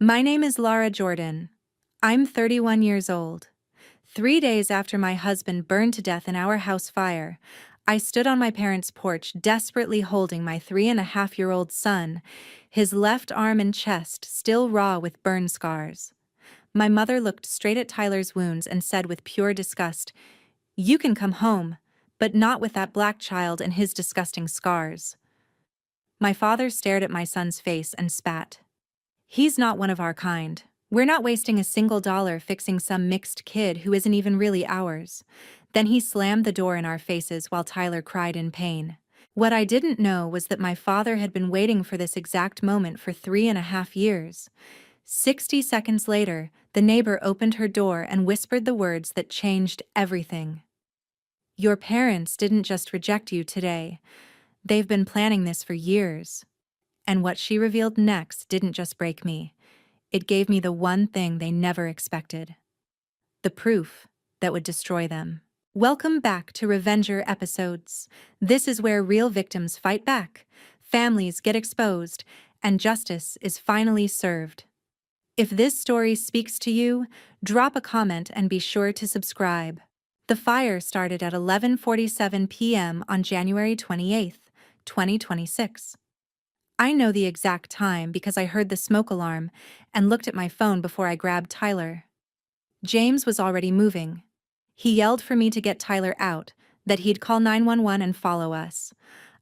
My name is Laura Jordan. I'm 31 years old. 3 days after my husband burned to death in our house fire, I stood on my parents' porch desperately holding my 3.5-year-old son, his left arm and chest still raw with burn scars. My mother looked straight at Tyler's wounds and said with pure disgust, "You can come home, but not with that black child and his disgusting scars." My father stared at my son's face and spat. "He's not one of our kind. We're not wasting a single dollar fixing some mixed kid who isn't even really ours." Then he slammed the door in our faces while Tyler cried in pain. What I didn't know was that my father had been waiting for this exact moment for 3.5 years. 60 seconds later, the neighbor opened her door and whispered the words that changed everything. "Your parents didn't just reject you today. They've been planning this for years." And what she revealed next didn't just break me. It gave me the one thing they never expected. The proof that would destroy them. Welcome back to Revenger Episodes. This is where real victims fight back, families get exposed, and justice is finally served. If this story speaks to you, drop a comment and be sure to subscribe. The fire started at 11:47 p.m. on January 28, 2026. I know the exact time because I heard the smoke alarm and looked at my phone before I grabbed Tyler. James was already moving. He yelled for me to get Tyler out, that he'd call 911 and follow us.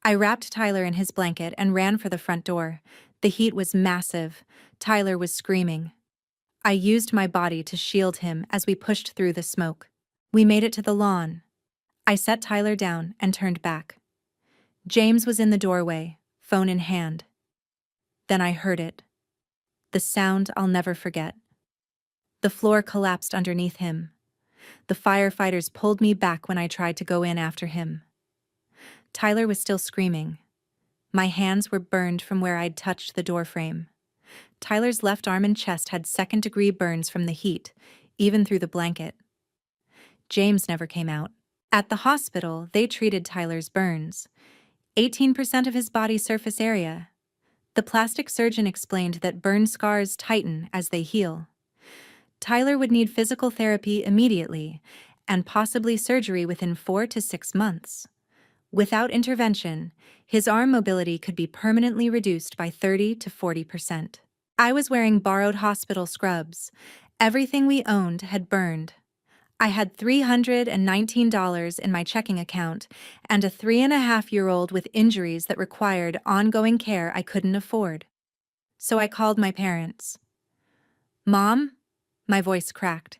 I wrapped Tyler in his blanket and ran for the front door. The heat was massive. Tyler was screaming. I used my body to shield him as we pushed through the smoke. We made it to the lawn. I set Tyler down and turned back. James was in the doorway, phone in hand. Then I heard it. The sound I'll never forget. The floor collapsed underneath him. The firefighters pulled me back when I tried to go in after him. Tyler was still screaming. My hands were burned from where I'd touched the doorframe. Tyler's left arm and chest had second-degree burns from the heat, even through the blanket. James never came out. At the hospital, they treated Tyler's burns. 18% of his body surface area. The plastic surgeon explained that burn scars tighten as they heal. Tyler would need physical therapy immediately, and possibly surgery within 4 to 6 months. Without intervention, his arm mobility could be permanently reduced by 30 to 40%. I was wearing borrowed hospital scrubs. Everything we owned had burned. I had $319 in my checking account and a 3.5-year-old with injuries that required ongoing care I couldn't afford. So I called my parents. "Mom?" My voice cracked.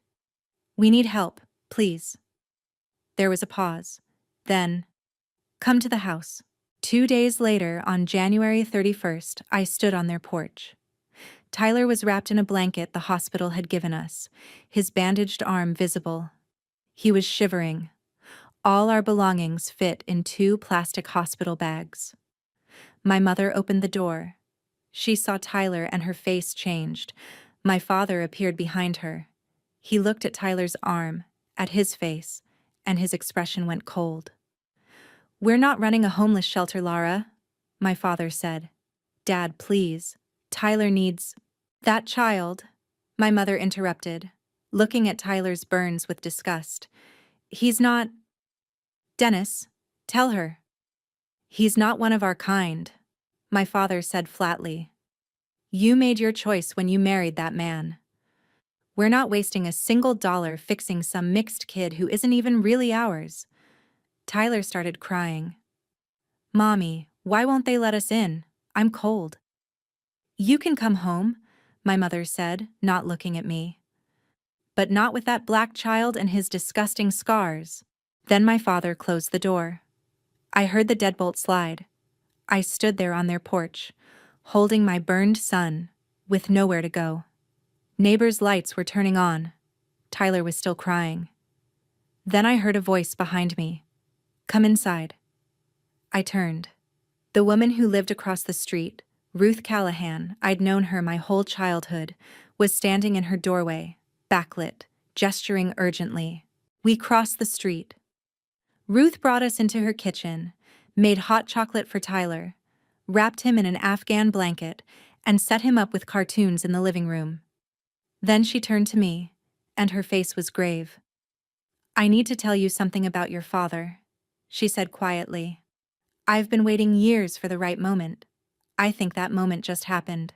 "We need help, please." There was a pause. Then, "Come to the house." 2 days later, on January 31st, I stood on their porch. Tyler was wrapped in a blanket the hospital had given us, his bandaged arm visible. He was shivering. All our belongings fit in 2 plastic hospital bags. My mother opened the door. She saw Tyler and her face changed. My father appeared behind her. He looked at Tyler's arm, at his face, and his expression went cold. "We're not running a homeless shelter, Lara," my father said. "Dad, please. Tyler needs—" "That child," my mother interrupted, looking at Tyler's burns with disgust. "He's not—" "Dennis, tell her." "He's not one of our kind," my father said flatly. "You made your choice when you married that man. We're not wasting a single dollar fixing some mixed kid who isn't even really ours." Tyler started crying. "Mommy, why won't they let us in? I'm cold." "You can come home," my mother said, not looking at me. "But not with that black child and his disgusting scars." Then my father closed the door. I heard the deadbolt slide. I stood there on their porch, holding my burned son, with nowhere to go. Neighbor's lights were turning on. Tyler was still crying. Then I heard a voice behind me. "Come inside." I turned. The woman who lived across the street, Ruth Callahan, I'd known her my whole childhood, was standing in her doorway, backlit, gesturing urgently. We crossed the street. Ruth brought us into her kitchen, made hot chocolate for Tyler, wrapped him in an Afghan blanket, and set him up with cartoons in the living room. Then she turned to me, and her face was grave. "I need to tell you something about your father," she said quietly. "I've been waiting years for the right moment. I think that moment just happened."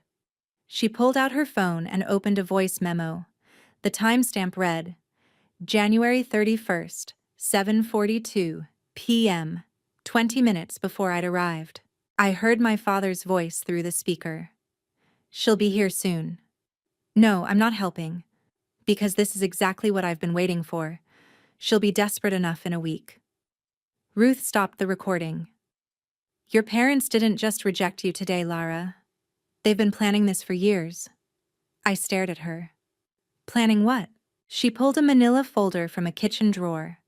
She pulled out her phone and opened a voice memo. The timestamp read, January 31st, 7:42 p.m., 20 minutes before I'd arrived. I heard my father's voice through the speaker. "She'll be here soon." "No, I'm not helping. Because this is exactly what I've been waiting for. She'll be desperate enough in a week." Ruth stopped the recording. "Your parents didn't just reject you today, Lara. They've been planning this for years." I stared at her. "Planning what?" She pulled a manila folder from a kitchen drawer.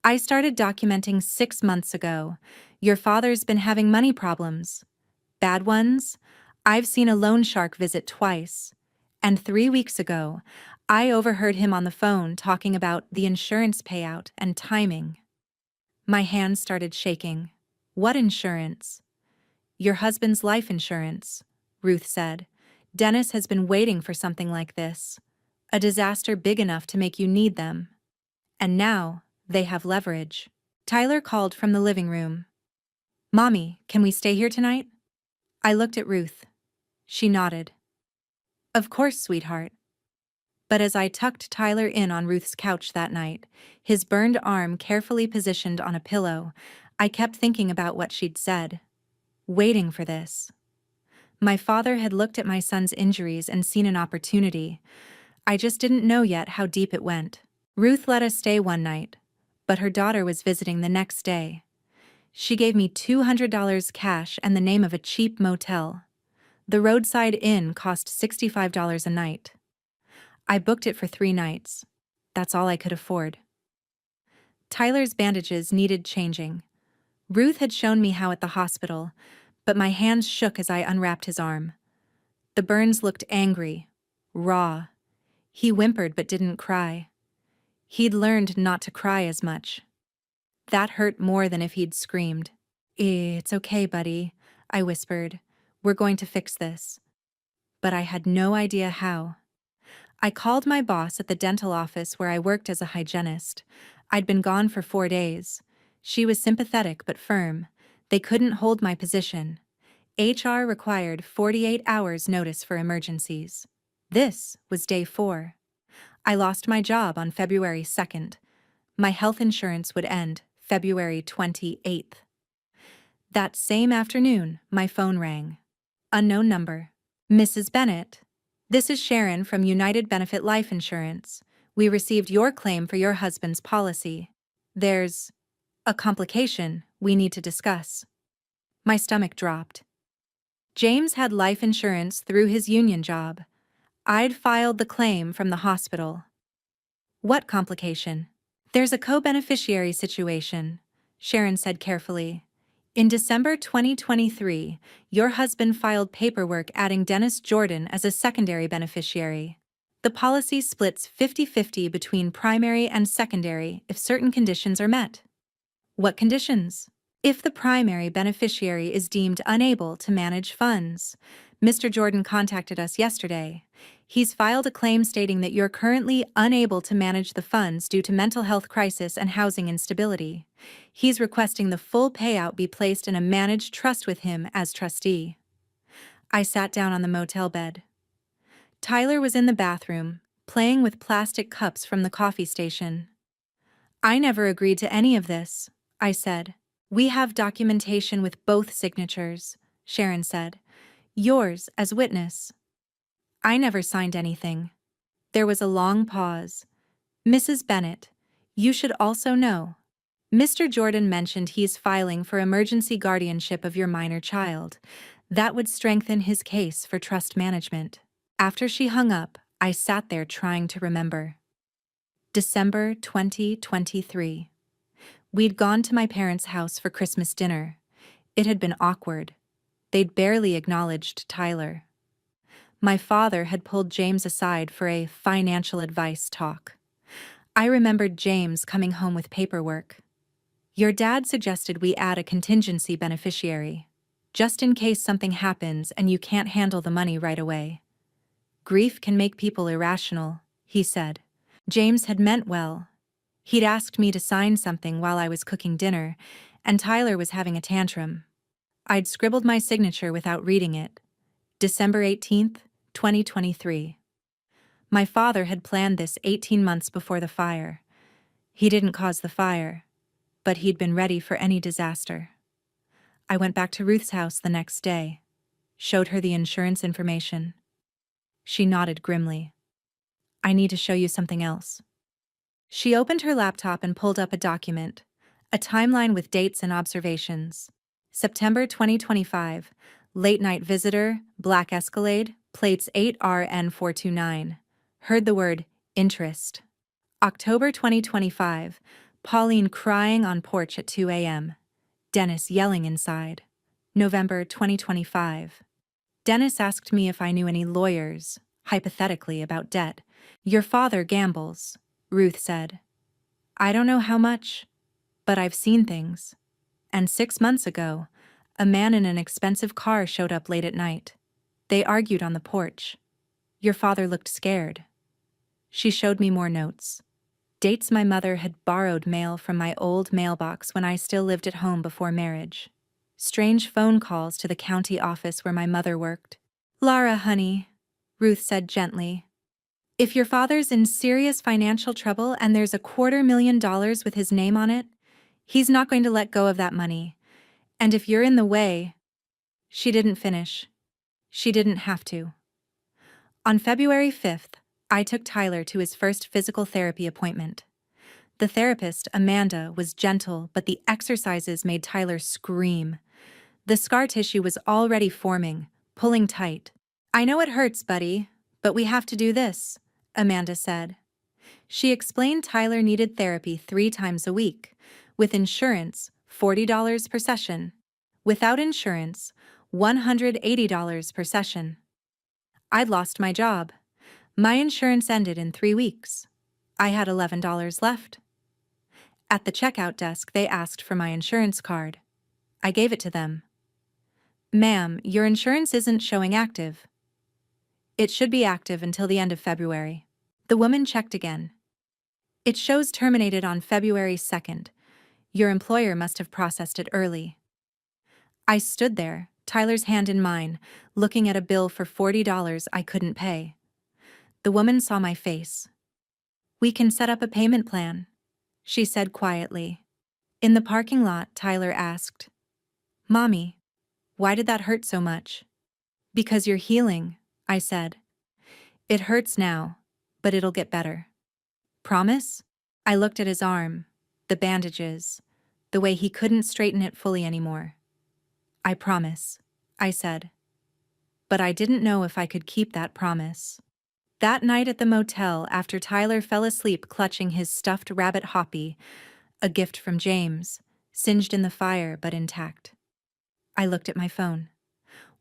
"I started documenting 6 months ago. Your father's been having money problems. Bad ones? I've seen a loan shark visit twice. And 3 weeks ago, I overheard him on the phone talking about the insurance payout and timing." My hands started shaking. "What insurance?" "Your husband's life insurance," Ruth said. "Dennis has been waiting for something like this. A disaster big enough to make you need them. And now, they have leverage." Tyler called from the living room. "Mommy, can we stay here tonight?" I looked at Ruth. She nodded. "Of course, sweetheart." But as I tucked Tyler in on Ruth's couch that night, his burned arm carefully positioned on a pillow, I kept thinking about what she'd said. Waiting for this. My father had looked at my son's injuries and seen an opportunity. I just didn't know yet how deep it went. Ruth let us stay one night, but her daughter was visiting the next day. She gave me $200 cash and the name of a cheap motel. The roadside inn cost $65 a night. I booked it for 3 nights. That's all I could afford. Tyler's bandages needed changing. Ruth had shown me how at the hospital, but my hands shook as I unwrapped his arm. The burns looked angry, raw. He whimpered but didn't cry. He'd learned not to cry as much. That hurt more than if he'd screamed. "It's okay, buddy," I whispered. "We're going to fix this." But I had no idea how. I called my boss at the dental office where I worked as a hygienist. I'd been gone for 4 days. She was sympathetic but firm. They couldn't hold my position. HR required 48 hours notice for emergencies. This was day 4. I lost my job on February 2nd. My health insurance would end February 28th. That same afternoon, my phone rang. Unknown number. "Mrs. Bennett, this is Sharon from United Benefit Life Insurance. We received your claim for your husband's policy. There's a complication we need to discuss." My stomach dropped. James had life insurance through his union job. I'd filed the claim from the hospital. "What complication?" "There's a co-beneficiary situation," Sharon said carefully. "In December 2023, your husband filed paperwork adding Dennis Jordan as a secondary beneficiary. The policy splits 50-50 between primary and secondary if certain conditions are met." "What conditions?" "If the primary beneficiary is deemed unable to manage funds. Mr. Jordan contacted us yesterday. He's filed a claim stating that you're currently unable to manage the funds due to mental health crisis and housing instability. He's requesting the full payout be placed in a managed trust with him as trustee." I sat down on the motel bed. Tyler was in the bathroom, playing with plastic cups from the coffee station. "I never agreed to any of this," I said. "We have documentation with both signatures," Sharon said. "Yours as witness." "I never signed anything." There was a long pause. "Mrs. Bennett, you should also know. Mr. Jordan mentioned he's filing for emergency guardianship of your minor child. That would strengthen his case for trust management." After she hung up, I sat there trying to remember. December 2023. We'd gone to my parents' house for Christmas dinner. It had been awkward. They'd barely acknowledged Tyler. My father had pulled James aside for a financial advice talk. I remembered James coming home with paperwork. "Your dad suggested we add a contingency beneficiary." just in case something happens and you can't handle the money right away. Grief can make people irrational, he said. James had meant well. He'd asked me to sign something while I was cooking dinner, and Tyler was having a tantrum. I'd scribbled my signature without reading it. December 18th, 2023. My father had planned this 18 months before the fire. He didn't cause the fire, but he'd been ready for any disaster. I went back to Ruth's house the next day, showed her the insurance information. She nodded grimly. I need to show you something else. She opened her laptop and pulled up a document, a timeline with dates and observations. September 2025, late night visitor, black Escalade, plates 8RN429. Heard the word interest. October 2025, Pauline crying on porch at 2 a.m. Dennis yelling inside. November 2025. Dennis asked me if I knew any lawyers, hypothetically about debt. Your father gambles, Ruth said. I don't know how much, but I've seen things. And 6 months ago, a man in an expensive car showed up late at night. They argued on the porch. Your father looked scared. She showed me more notes. Dates my mother had borrowed mail from my old mailbox when I still lived at home before marriage. Strange phone calls to the county office where my mother worked. Lara, honey, Ruth said gently. If your father's in serious financial trouble and there's $250,000 with his name on it, he's not going to let go of that money. And if you're in the way... She didn't finish. She didn't have to. On February 5th, I took Tyler to his first physical therapy appointment. The therapist, Amanda, was gentle, but the exercises made Tyler scream. The scar tissue was already forming, pulling tight. I know it hurts, buddy, but we have to do this, Amanda said. She explained Tyler needed therapy 3 times a week. With insurance, $40 per session. Without insurance, $180 per session. I'd lost my job. My insurance ended in 3 weeks. I had $11 left. At the checkout desk, they asked for my insurance card. I gave it to them. Ma'am, your insurance isn't showing active. It should be active until the end of February. The woman checked again. It shows terminated on February 2nd. Your employer must have processed it early. I stood there, Tyler's hand in mine, looking at a bill for $40 I couldn't pay. The woman saw my face. We can set up a payment plan, she said quietly. In the parking lot, Tyler asked, Mommy, why did that hurt so much? Because you're healing, I said. It hurts now, but it'll get better. Promise? I looked at his arm, the bandages, the way he couldn't straighten it fully anymore. I promise, I said. But I didn't know if I could keep that promise. That night at the motel, after Tyler fell asleep clutching his stuffed rabbit Hoppy, a gift from James, singed in the fire but intact, I looked at my phone.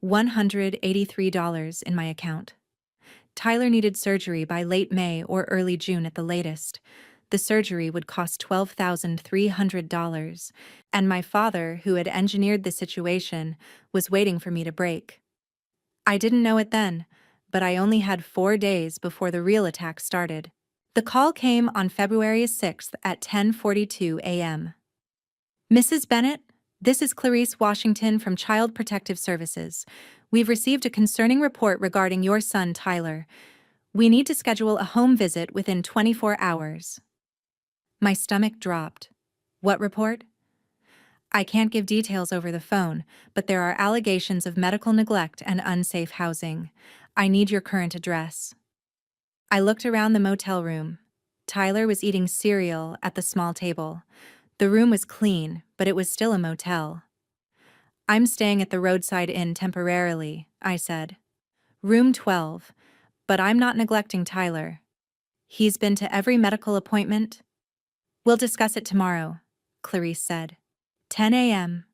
$183 in my account. Tyler needed surgery by late May or early June at the latest. The surgery would cost $12,300, and my father, who had engineered the situation, was waiting for me to break. I didn't know it then, but I only had 4 days before the real attack started. The call came on February 6th at 10:42 a.m. Mrs. Bennett, this is Clarice Washington from Child Protective Services. We've received a concerning report regarding your son, Tyler. We need to schedule a home visit within 24 hours. My stomach dropped. What report? I can't give details over the phone, but there are allegations of medical neglect and unsafe housing. I need your current address. I looked around the motel room. Tyler was eating cereal at the small table. The room was clean, but it was still a motel. I'm staying at the roadside inn temporarily, I said. Room 12, but I'm not neglecting Tyler. He's been to every medical appointment. We'll discuss it tomorrow, Clarice said. 10 a.m.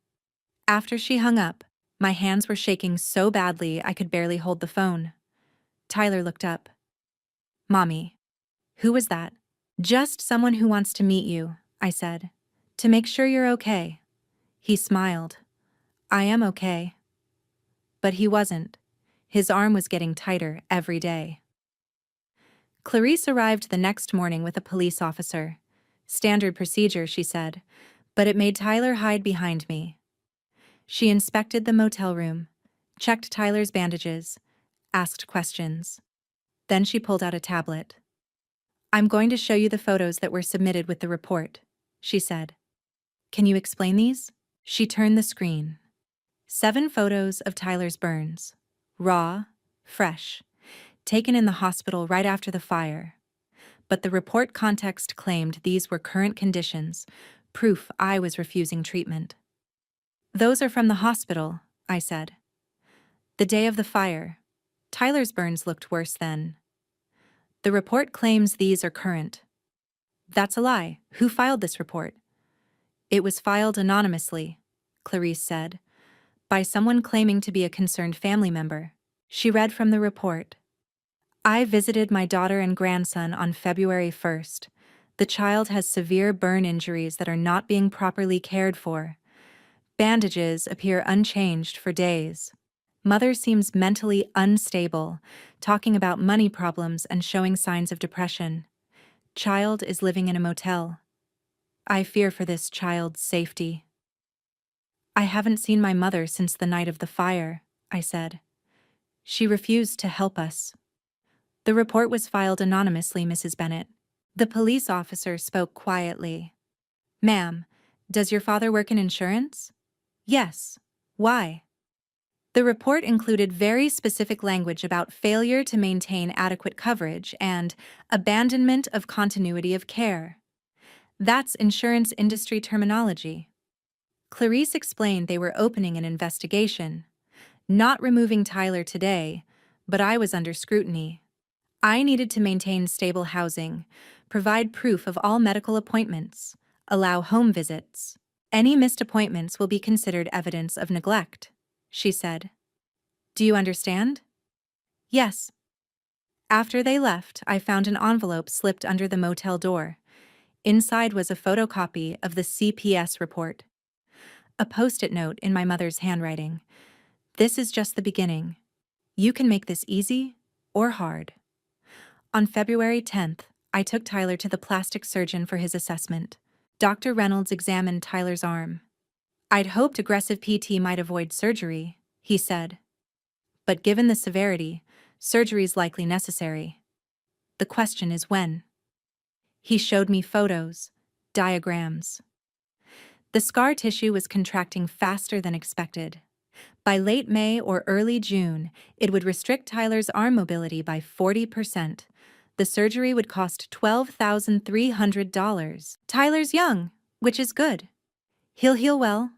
After she hung up, my hands were shaking so badly I could barely hold the phone. Tyler looked up. Mommy. Who was that? Just someone who wants to meet you, I said. To make sure you're okay. He smiled. I am okay. But he wasn't. His arm was getting tighter every day. Clarice arrived the next morning with a police officer. Standard procedure, she said, but it made Tyler hide behind me. She inspected the motel room, checked Tyler's bandages, asked questions. Then she pulled out a tablet. "I'm going to show you the photos that were submitted with the report," she said. "Can you explain these?" She turned the screen. 7 photos of Tyler's burns. Raw, fresh, taken in the hospital right after the fire. But the report context claimed these were current conditions, proof I was refusing treatment. "Those are from the hospital," I said. "The day of the fire. Tyler's burns looked worse then." "The report claims these are current." "That's a lie. Who filed this report?" "It was filed anonymously," Clarice said, "by someone claiming to be a concerned family member." She read from the report. "I visited my daughter and grandson on February 1st. The child has severe burn injuries that are not being properly cared for. Bandages appear unchanged for days. Mother seems mentally unstable, talking about money problems and showing signs of depression. Child is living in a motel. I fear for this child's safety." "I haven't seen my mother since the night of the fire," I said. "She refused to help us." "The report was filed anonymously, Mrs. Bennett." The police officer spoke quietly. "Ma'am, does your father work in insurance?" "Yes. Why?" The report included very specific language about failure to maintain adequate coverage and abandonment of continuity of care. That's insurance industry terminology. Clarice explained they were opening an investigation, not removing Tyler today, but I was under scrutiny. I needed to maintain stable housing, provide proof of all medical appointments, allow home visits. "Any missed appointments will be considered evidence of neglect," she said. "Do you understand?" "Yes." After they left, I found an envelope slipped under the motel door. Inside was a photocopy of the CPS report. A post-it note in my mother's handwriting. "This is just the beginning. You can make this easy or hard." On February 10th, I took Tyler to the plastic surgeon for his assessment. Dr. Reynolds examined Tyler's arm. "I'd hoped aggressive PT might avoid surgery," he said. "But given the severity, surgery's likely necessary. The question is when." He showed me photos, diagrams. The scar tissue was contracting faster than expected. By late May or early June, it would restrict Tyler's arm mobility by 40%. The surgery would cost $12,300. "Tyler's young, which is good. He'll heal well,"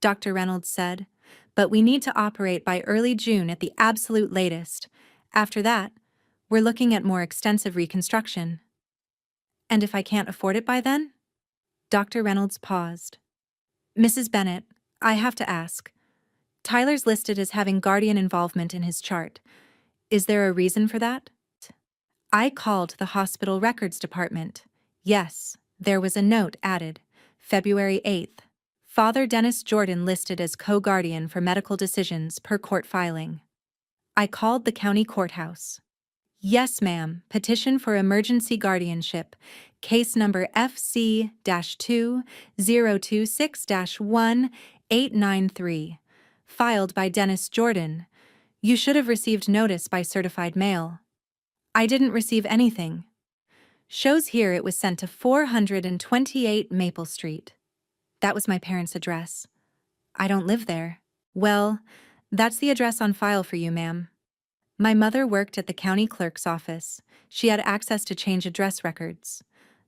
Dr. Reynolds said, "but we need to operate by early June at the absolute latest. After that, we're looking at more extensive reconstruction." "And if I can't afford it by then?" Dr. Reynolds paused. "Mrs. Bennett, I have to ask. Tyler's listed as having guardian involvement in his chart. Is there a reason for that?" I called the hospital records department. Yes, there was a note added, February 8th. Father Dennis Jordan listed as co-guardian for medical decisions per court filing. I called the county courthouse. "Yes, ma'am, petition for emergency guardianship, case number FC-2026-1893, filed by Dennis Jordan. You should have received notice by certified mail." "I didn't receive anything." "Shows here it was sent to 428 Maple Street. That was my parents' address. I don't live there." "Well, that's the address on file for you, ma'am." My mother worked at the county clerk's office. She had access to change address records.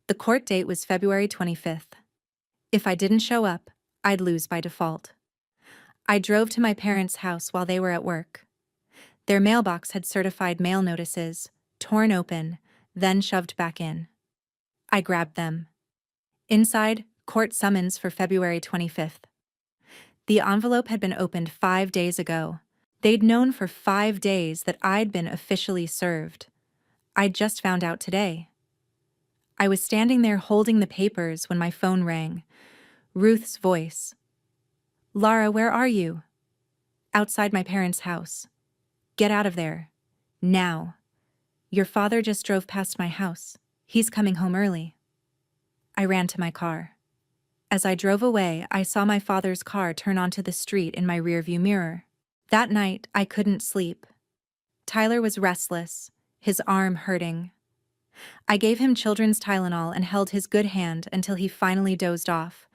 The court date was February 25th. If I didn't show up, I'd lose by default. I drove to my parents' house while they were at work. Their mailbox had certified mail notices, torn open, then shoved back in. I grabbed them. Inside, court summons for February 25th. The envelope had been opened 5 days ago. They'd known for 5 days that I'd been officially served. I'd just found out today. I was standing there holding the papers when my phone rang. Ruth's voice. "Laura, where are you?" Outside my parents' house. Get out of there. Now. Your father just drove past my house. He's coming home early. I ran to my car. As I drove away, I saw my father's car turn onto the street in my rearview mirror. That night, I couldn't sleep. Tyler was restless, his arm hurting. I gave him children's Tylenol and held his good hand until he finally dozed off.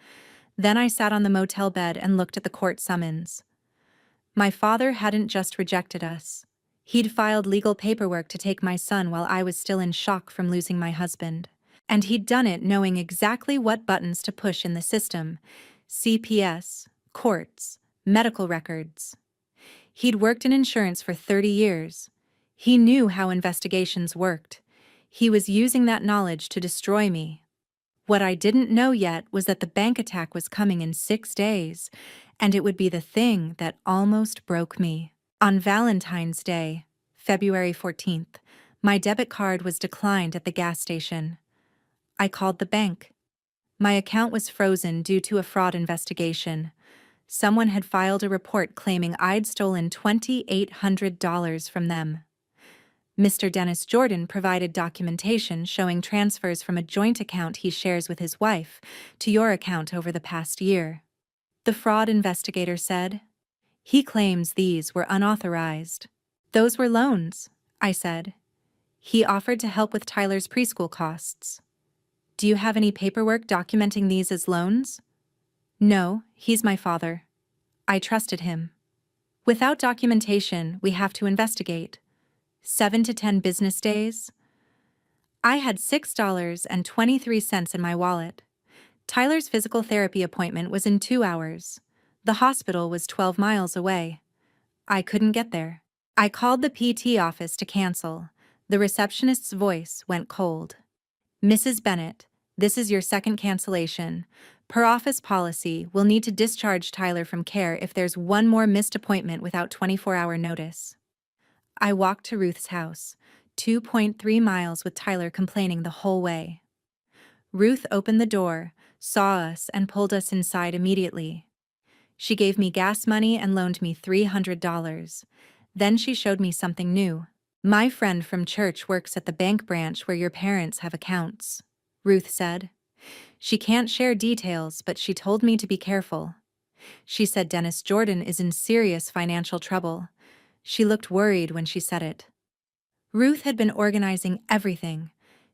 Then I sat on the motel bed and looked at the court summons. My father hadn't just rejected us. He'd filed legal paperwork to take my son while I was still in shock from losing my husband. And he'd done it knowing exactly what buttons to push in the system: CPS, courts, medical records. He'd worked in insurance for 30 years. He knew how investigations worked. He was using that knowledge to destroy me. What I didn't know yet was that the bank attack was coming in 6 days, and it would be the thing that almost broke me. On Valentine's Day, February 14th, my debit card was declined at the gas station. I called the bank. My account was frozen due to a fraud investigation. Someone had filed a report claiming I'd stolen $2,800 from them. Mr. Dennis Jordan provided documentation showing transfers from a joint account he shares with his wife to your account over the past year. The fraud investigator said. He claims these were unauthorized. Those were loans, I said. He offered to help with Tyler's preschool costs. Do you have any paperwork documenting these as loans? No, he's my father. I trusted him. Without documentation, we have to investigate. 7 to 10 business days. I had $6.23 in my wallet. Tyler's physical therapy appointment was in 2 hours. The hospital was 12 miles away. I couldn't get there. I called the PT office to cancel. The receptionist's voice went cold. Mrs. Bennett, this is your second cancellation. Per office policy, we'll need to discharge Tyler from care if there's one more missed appointment without 24-hour notice. I walked to Ruth's house, 2.3 miles with Tyler complaining the whole way. Ruth opened the door, saw us, and pulled us inside immediately. She gave me gas money and loaned me $300. Then she showed me something new. My friend from church works at the bank branch where your parents have accounts, Ruth said. She can't share details, but she told me to be careful. She said Dennis Jordan is in serious financial trouble. She looked worried when she said it. Ruth had been organizing everything: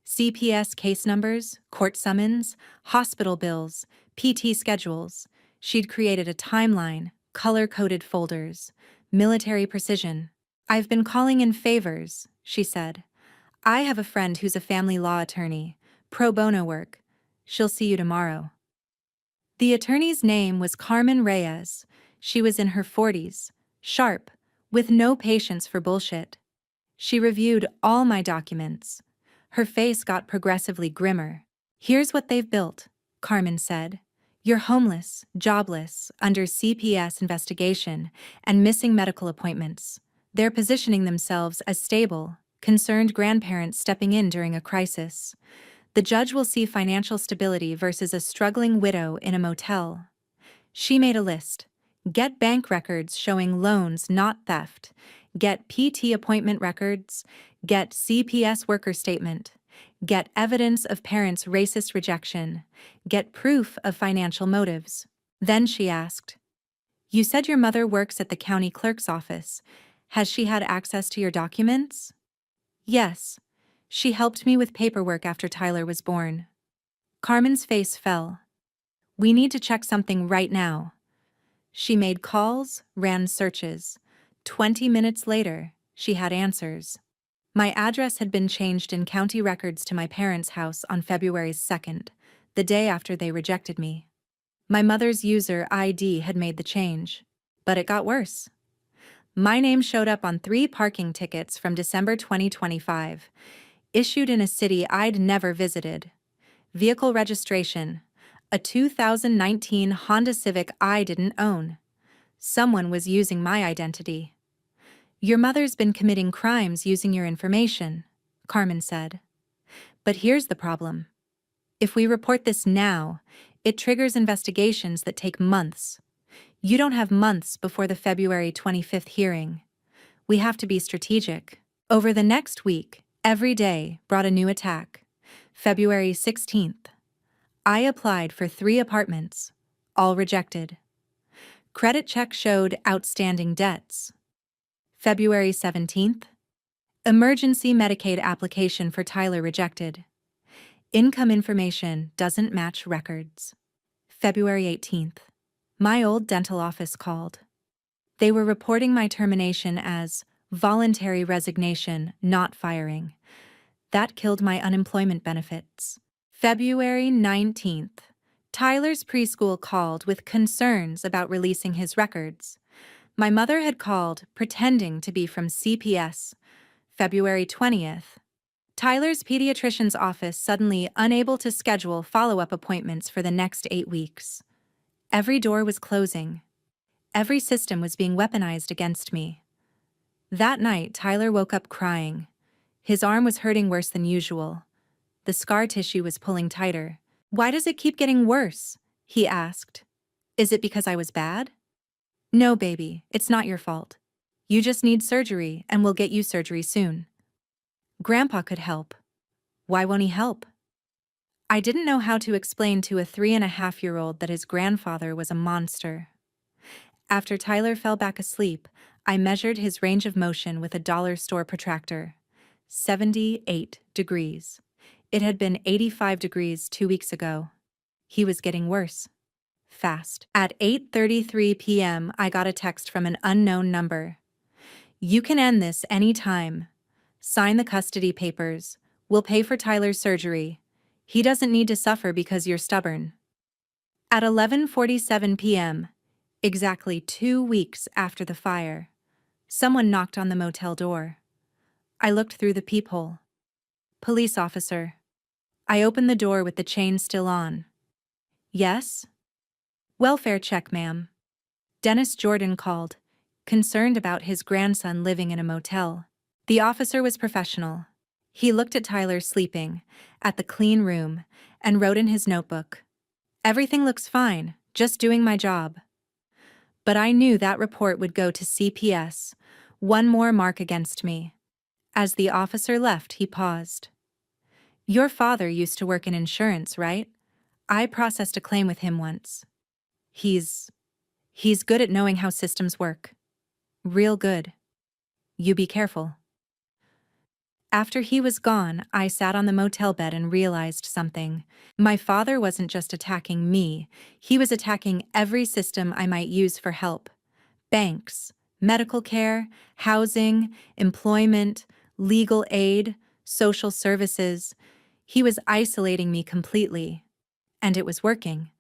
CPS case numbers, court summons, hospital bills, PT schedules. She'd created a timeline, color-coded folders, military precision. I've been calling in favors, she said. I have a friend who's a family law attorney, pro bono work. She'll see you tomorrow. The attorney's name was Carmen Reyes. She was in her 40s, sharp, with no patience for bullshit. She reviewed all my documents. Her face got progressively grimmer. Here's what they've built, Carmen said. You're homeless, jobless, under CPS investigation, and missing medical appointments. They're positioning themselves as stable, concerned grandparents stepping in during a crisis. The judge will see financial stability versus a struggling widow in a motel. She made a list. Get bank records showing loans, not theft. Get PT appointment records. Get CPS worker statement. Get evidence of parents' racist rejection. Get proof of financial motives. Then she asked, You said your mother works at the county clerk's office. Has she had access to your documents? Yes. She helped me with paperwork after Tyler was born. Carmen's face fell. We need to check something right now. She made calls, ran searches. 20 minutes later, she had answers. My address had been changed in county records to my parents' house on February 2nd, the day after they rejected me. My mother's user ID had made the change, but it got worse. My name showed up on 3 parking tickets from December 2025, issued in a city I'd never visited. Vehicle registration, a 2019 Honda Civic I didn't own. Someone was using my identity. Your mother's been committing crimes using your information, Carmen said. But here's the problem. If we report this now, it triggers investigations that take months. You don't have months before the February 25th hearing. We have to be strategic. Over the next week, every day brought a new attack. February 16th. I applied for 3 apartments, all rejected. Credit check showed outstanding debts. February 17th. Emergency Medicaid application for Tyler rejected. Income information doesn't match records. February 18th. My old dental office called. They were reporting my termination as voluntary resignation, not firing. That killed my unemployment benefits. February 19th. Tyler's preschool called with concerns about releasing his records. My mother had called, pretending to be from CPS. February 20th. Tyler's pediatrician's office suddenly unable to schedule follow-up appointments for the next 8 weeks. Every door was closing. Every system was being weaponized against me. That night, Tyler woke up crying. His arm was hurting worse than usual. The scar tissue was pulling tighter. "Why does it keep getting worse?" he asked. "Is it because I was bad?" "No, baby, it's not your fault. You just need surgery, and we'll get you surgery soon." Grandpa could help. Why won't he help? I didn't know how to explain to a 3.5-year-old that his grandfather was a monster. After Tyler fell back asleep, I measured his range of motion with a dollar store protractor. 78 degrees. It had been 85 degrees 2 weeks ago. He was getting worse. Fast. At 8:33 p.m., I got a text from an unknown number. "You can end this any time. Sign the custody papers. We'll pay for Tyler's surgery. He doesn't need to suffer because you're stubborn." At 11:47 p.m., exactly 2 weeks after the fire, someone knocked on the motel door. I looked through the peephole. "Police officer." I opened the door with the chain still on. "Yes?" "Welfare check, ma'am." Dennis Jordan called, concerned about his grandson living in a motel. The officer was professional. He looked at Tyler sleeping, at the clean room, and wrote in his notebook, "Everything looks fine, just doing my job." But I knew that report would go to CPS, one more mark against me. As the officer left, he paused. "Your father used to work in insurance, right? I processed a claim with him once. He's good at knowing how systems work. Real good. You be careful." After he was gone, I sat on the motel bed and realized something. My father wasn't just attacking me, he was attacking every system I might use for help. Banks, medical care, housing, employment, legal aid, social services. He was isolating me completely. And it was working.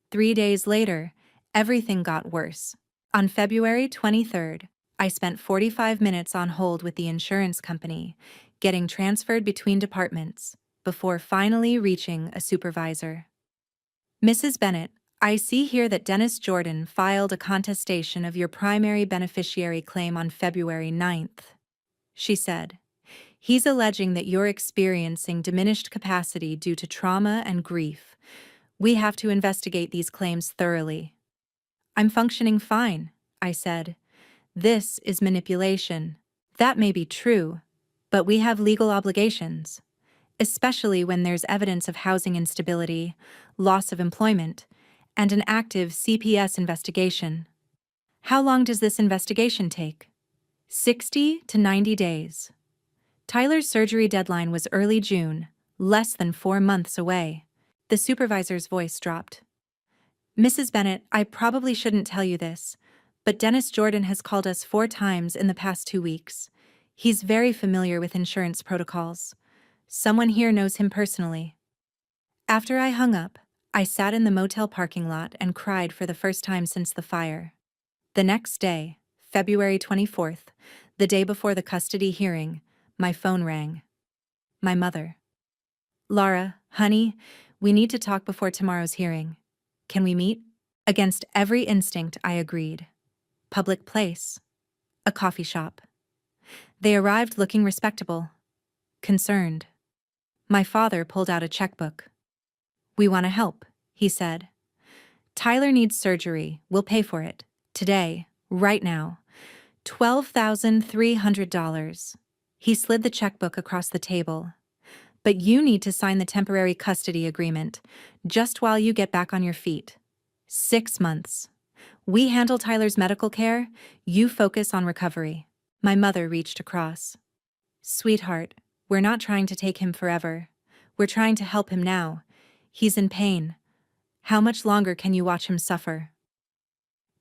3 days later, everything got worse. On February 23rd, I spent 45 minutes on hold with the insurance company, getting transferred between departments, before finally reaching a supervisor. "Mrs. Bennett, I see here that Dennis Jordan filed a contestation of your primary beneficiary claim on February 9th. She said. "He's alleging that you're experiencing diminished capacity due to trauma and grief. We have to investigate these claims thoroughly." "I'm functioning fine," I said. "This is manipulation." "That may be true, but we have legal obligations, especially when there's evidence of housing instability, loss of employment, and an active CPS investigation." "How long does this investigation take?" 60 to 90 days. Tyler's surgery deadline was early June, less than 4 months away. The supervisor's voice dropped. "Mrs. Bennett, I probably shouldn't tell you this, but Dennis Jordan has called us 4 times in the past 2 weeks. He's very familiar with insurance protocols. Someone here knows him personally." After I hung up, I sat in the motel parking lot and cried for the first time since the fire. The next day, February 24th, the day before the custody hearing, my phone rang. My mother. "Laura, honey, we need to talk before tomorrow's hearing. Can we meet?" Against every instinct, I agreed. Public place. A coffee shop. They arrived looking respectable. Concerned. My father pulled out a checkbook. "We want to help," he said. "Tyler needs surgery. We'll pay for it. Today, right now, $12,300. He slid the checkbook across the table. But you need to sign the temporary custody agreement, just while you get back on your feet. 6 months. We handle Tyler's medical care, you focus on recovery. My mother reached across. Sweetheart, we're not trying to take him forever. We're trying to help him now. He's in pain. How much longer can you watch him suffer?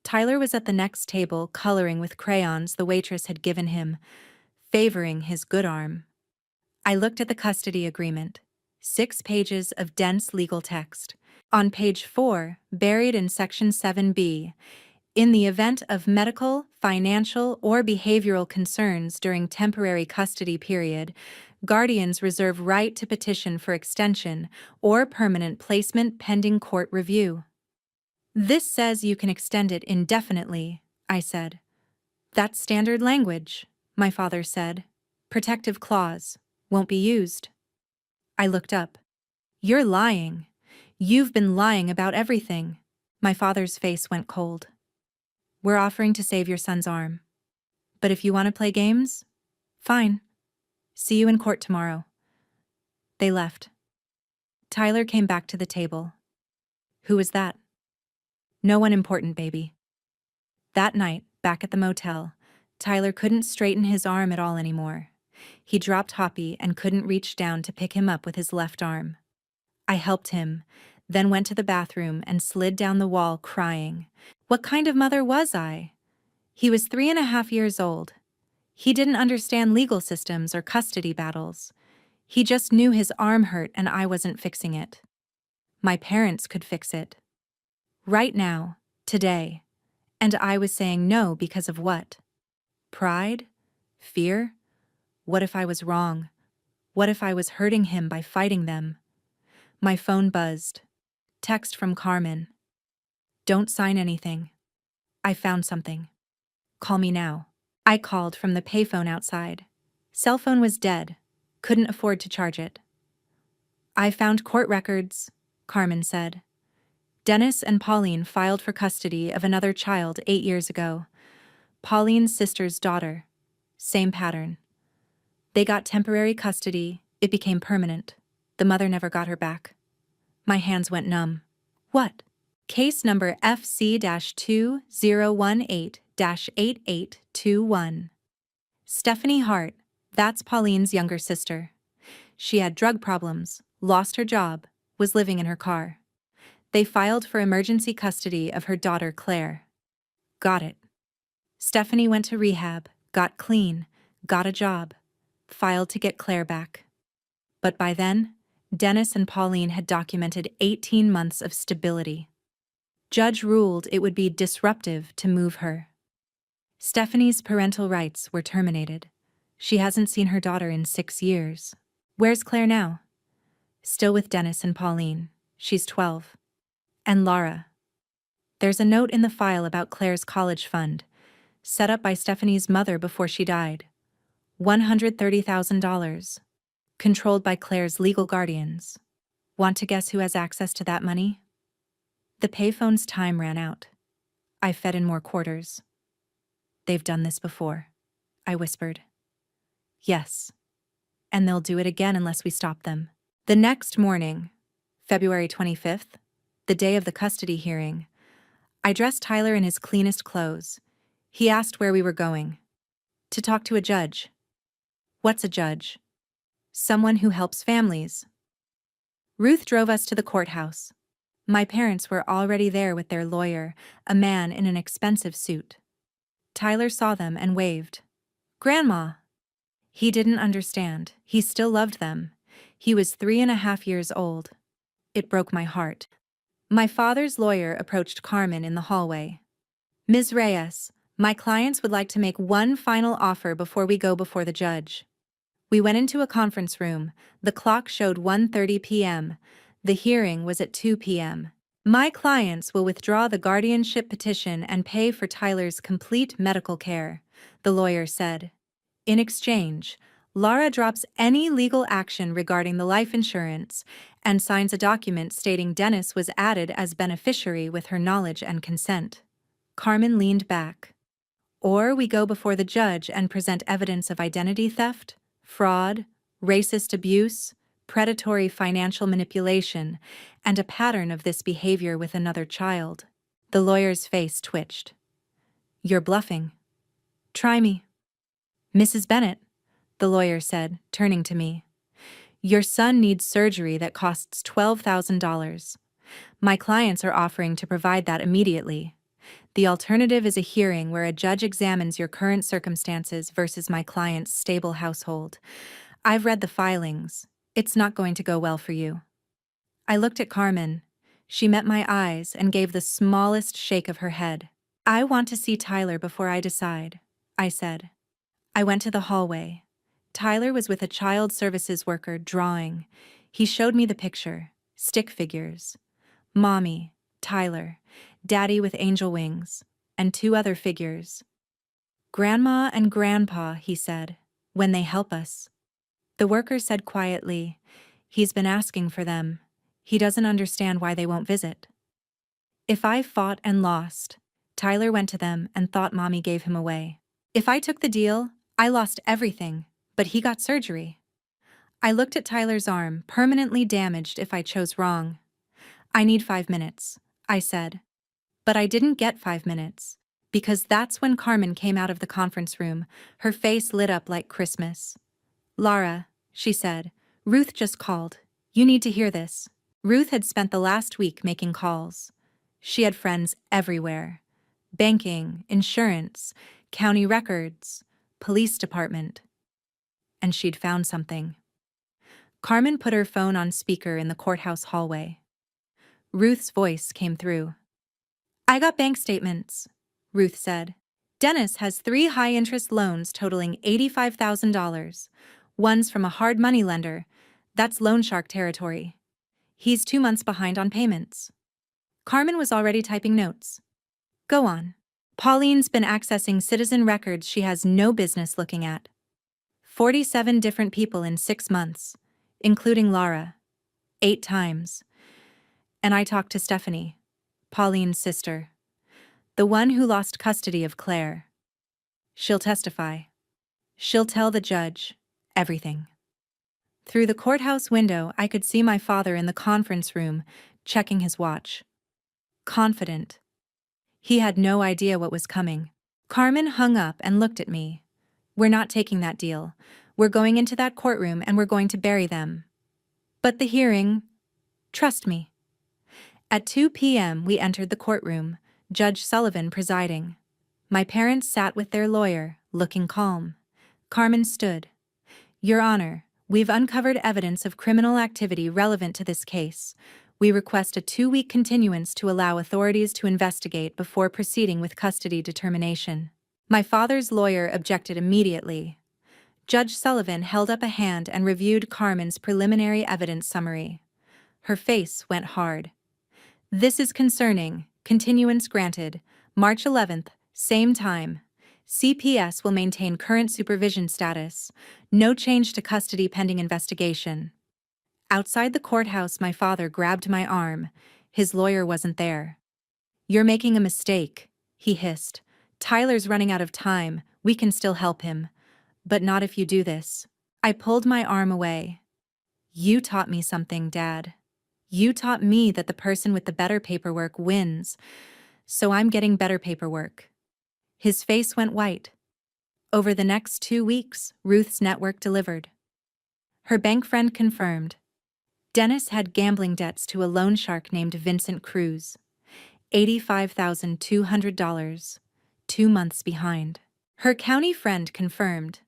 Tyler was at the next table coloring with crayons the waitress had given him, favoring his good arm. I looked at the custody agreement. 6 pages of dense legal text. On page 4, buried in section 7b, in the event of medical, financial, or behavioral concerns during temporary custody period, guardians reserve right to petition for extension or permanent placement pending court review. This says you can extend it indefinitely, I said. That's standard language, my father said. Protective clause. Won't be used. I looked up. You're lying. You've been lying about everything. My father's face went cold. We're offering to save your son's arm. But if you want to play games, fine. See you in court tomorrow. They left. Tyler came back to the table. Who was that? No one important, baby. That night, back at the motel, Tyler couldn't straighten his arm at all anymore. He dropped Hoppy and couldn't reach down to pick him up with his left arm. I helped him, then went to the bathroom and slid down the wall crying. What kind of mother was I? He was 3.5 years old. He didn't understand legal systems or custody battles. He just knew his arm hurt and I wasn't fixing it. My parents could fix it. Right now, today. And I was saying no because of what? Pride? Fear? What if I was wrong? What if I was hurting him by fighting them? My phone buzzed. Text from Carmen. Don't sign anything. I found something. Call me now. I called from the payphone outside. Cell phone was dead. Couldn't afford to charge it. I found court records, Carmen said. Dennis and Pauline filed for custody of another child 8 years ago. Pauline's sister's daughter. Same pattern. They got temporary custody. It became permanent. The mother never got her back. My hands went numb. What? Case number FC-2018-8821. Stephanie Hart, that's Pauline's younger sister. She had drug problems, lost her job, was living in her car. They filed for emergency custody of her daughter Claire. Got it. Stephanie went to rehab, got clean, got a job, filed to get Claire back. But by then, Dennis and Pauline had documented 18 months of stability. Judge ruled it would be disruptive to move her. Stephanie's parental rights were terminated. She hasn't seen her daughter in 6 years. Where's Claire now? Still with Dennis and Pauline. She's 12. And Laura. There's a note in the file about Claire's college fund, set up by Stephanie's mother before she died. $130,000. Controlled by Claire's legal guardians. Want to guess who has access to that money? The payphone's time ran out. I fed in more quarters. They've done this before, I whispered. Yes. And they'll do it again unless we stop them. The next morning, February 25th, the day of the custody hearing, I dressed Tyler in his cleanest clothes. He asked where we were going. To talk to a judge. What's a judge? Someone who helps families. Ruth drove us to the courthouse. My parents were already there with their lawyer, a man in an expensive suit. Tyler saw them and waved. Grandma! He didn't understand. He still loved them. He was 3.5 years old. It broke my heart. My father's lawyer approached Carmen in the hallway. Ms. Reyes, my clients would like to make one final offer before we go before the judge. We went into a conference room. The clock showed 1:30 p.m. The hearing was at 2 p.m. My clients will withdraw the guardianship petition and pay for Tyler's complete medical care, the lawyer said. In exchange, Laura drops any legal action regarding the life insurance and signs a document stating Dennis was added as beneficiary with her knowledge and consent. Carmen leaned back. Or we go before the judge and present evidence of identity theft, fraud, racist abuse, predatory financial manipulation, and a pattern of this behavior with another child. The lawyer's face twitched. You're bluffing. Try me. Mrs. Bennett, the lawyer said, turning to me. Your son needs surgery that costs $12,000. My clients are offering to provide that immediately. The alternative is a hearing where a judge examines your current circumstances versus my client's stable household. I've read the filings. It's not going to go well for you. I looked at Carmen. She met my eyes and gave the smallest shake of her head. I want to see Tyler before I decide, I said. I went to the hallway. Tyler was with a child services worker drawing. He showed me the picture, stick figures. Mommy, Tyler, Daddy with angel wings, and 2 other figures. Grandma and Grandpa, he said, when they help us. The worker said quietly, he's been asking for them. He doesn't understand why they won't visit. If I fought and lost, Tyler went to them and thought Mommy gave him away. If I took the deal, I lost everything, but he got surgery. I looked at Tyler's arm, permanently damaged if I chose wrong. I need 5 minutes, I said. But I didn't get 5 minutes, because that's when Carmen came out of the conference room, her face lit up like Christmas. Lara, she said, Ruth just called. You need to hear this. Ruth had spent the last week making calls. She had friends everywhere. Banking, insurance, county records, police department. And she'd found something. Carmen put her phone on speaker in the courthouse hallway. Ruth's voice came through. I got bank statements, Ruth said. Dennis has 3 high-interest loans totaling $85,000. One's from a hard money lender. That's loan shark territory. He's 2 months behind on payments. Carmen was already typing notes. Go on. Pauline's been accessing citizen records she has no business looking at. 47 different people in 6 months, including Lara. 8 times. And I talked to Stephanie, Pauline's sister, the one who lost custody of Claire. She'll testify. She'll tell the judge everything. Through the courthouse window, I could see my father in the conference room, checking his watch. Confident. He had no idea what was coming. Carmen hung up and looked at me. We're not taking that deal. We're going into that courtroom and we're going to bury them. But the hearing, trust me. At 2 p.m. we entered the courtroom, Judge Sullivan presiding. My parents sat with their lawyer, looking calm. Carmen stood. Your Honor, we've uncovered evidence of criminal activity relevant to this case. We request a 2-week continuance to allow authorities to investigate before proceeding with custody determination. My father's lawyer objected immediately. Judge Sullivan held up a hand and reviewed Carmen's preliminary evidence summary. Her face went hard. This is concerning. Continuance granted. March 11th, same time. CPS will maintain current supervision status. No change to custody pending investigation. Outside the courthouse, my father grabbed my arm. His lawyer wasn't there. You're making a mistake, he hissed. Tyler's running out of time. We can still help him. But not if you do this. I pulled my arm away. You taught me something, Dad. You taught me that the person with the better paperwork wins. So I'm getting better paperwork. His face went white. Over the next 2 weeks, Ruth's network delivered. Her bank friend confirmed. Dennis had gambling debts to a loan shark named Vincent Cruz. $85,200, 2 months behind. Her county friend confirmed.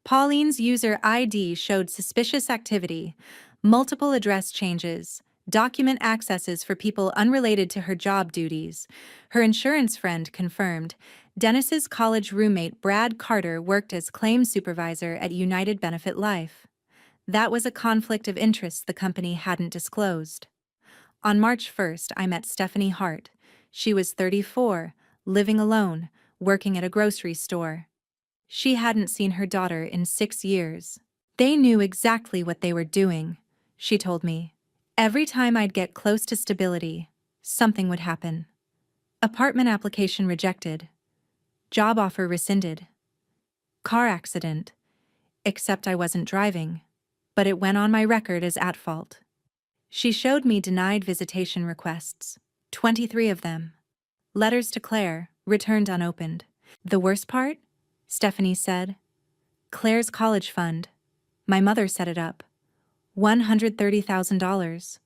Pauline's user ID showed suspicious activity, multiple address changes, document accesses for people unrelated to her job duties. Her insurance friend confirmed. Dennis's college roommate Brad Carter worked as claims supervisor at United Benefit Life. That was a conflict of interest the company hadn't disclosed. On March 1st, I met Stephanie Hart. She was 34, living alone, working at a grocery store. She hadn't seen her daughter in 6 years. They knew exactly what they were doing, she told me. Every time I'd get close to stability, something would happen. Apartment application rejected. Job offer rescinded. Car accident. Except I wasn't driving, but it went on my record as at fault. She showed me denied visitation requests, 23 of them. Letters to Claire, returned unopened. The worst part? Stephanie said. Claire's college fund. My mother set it up. $130,000.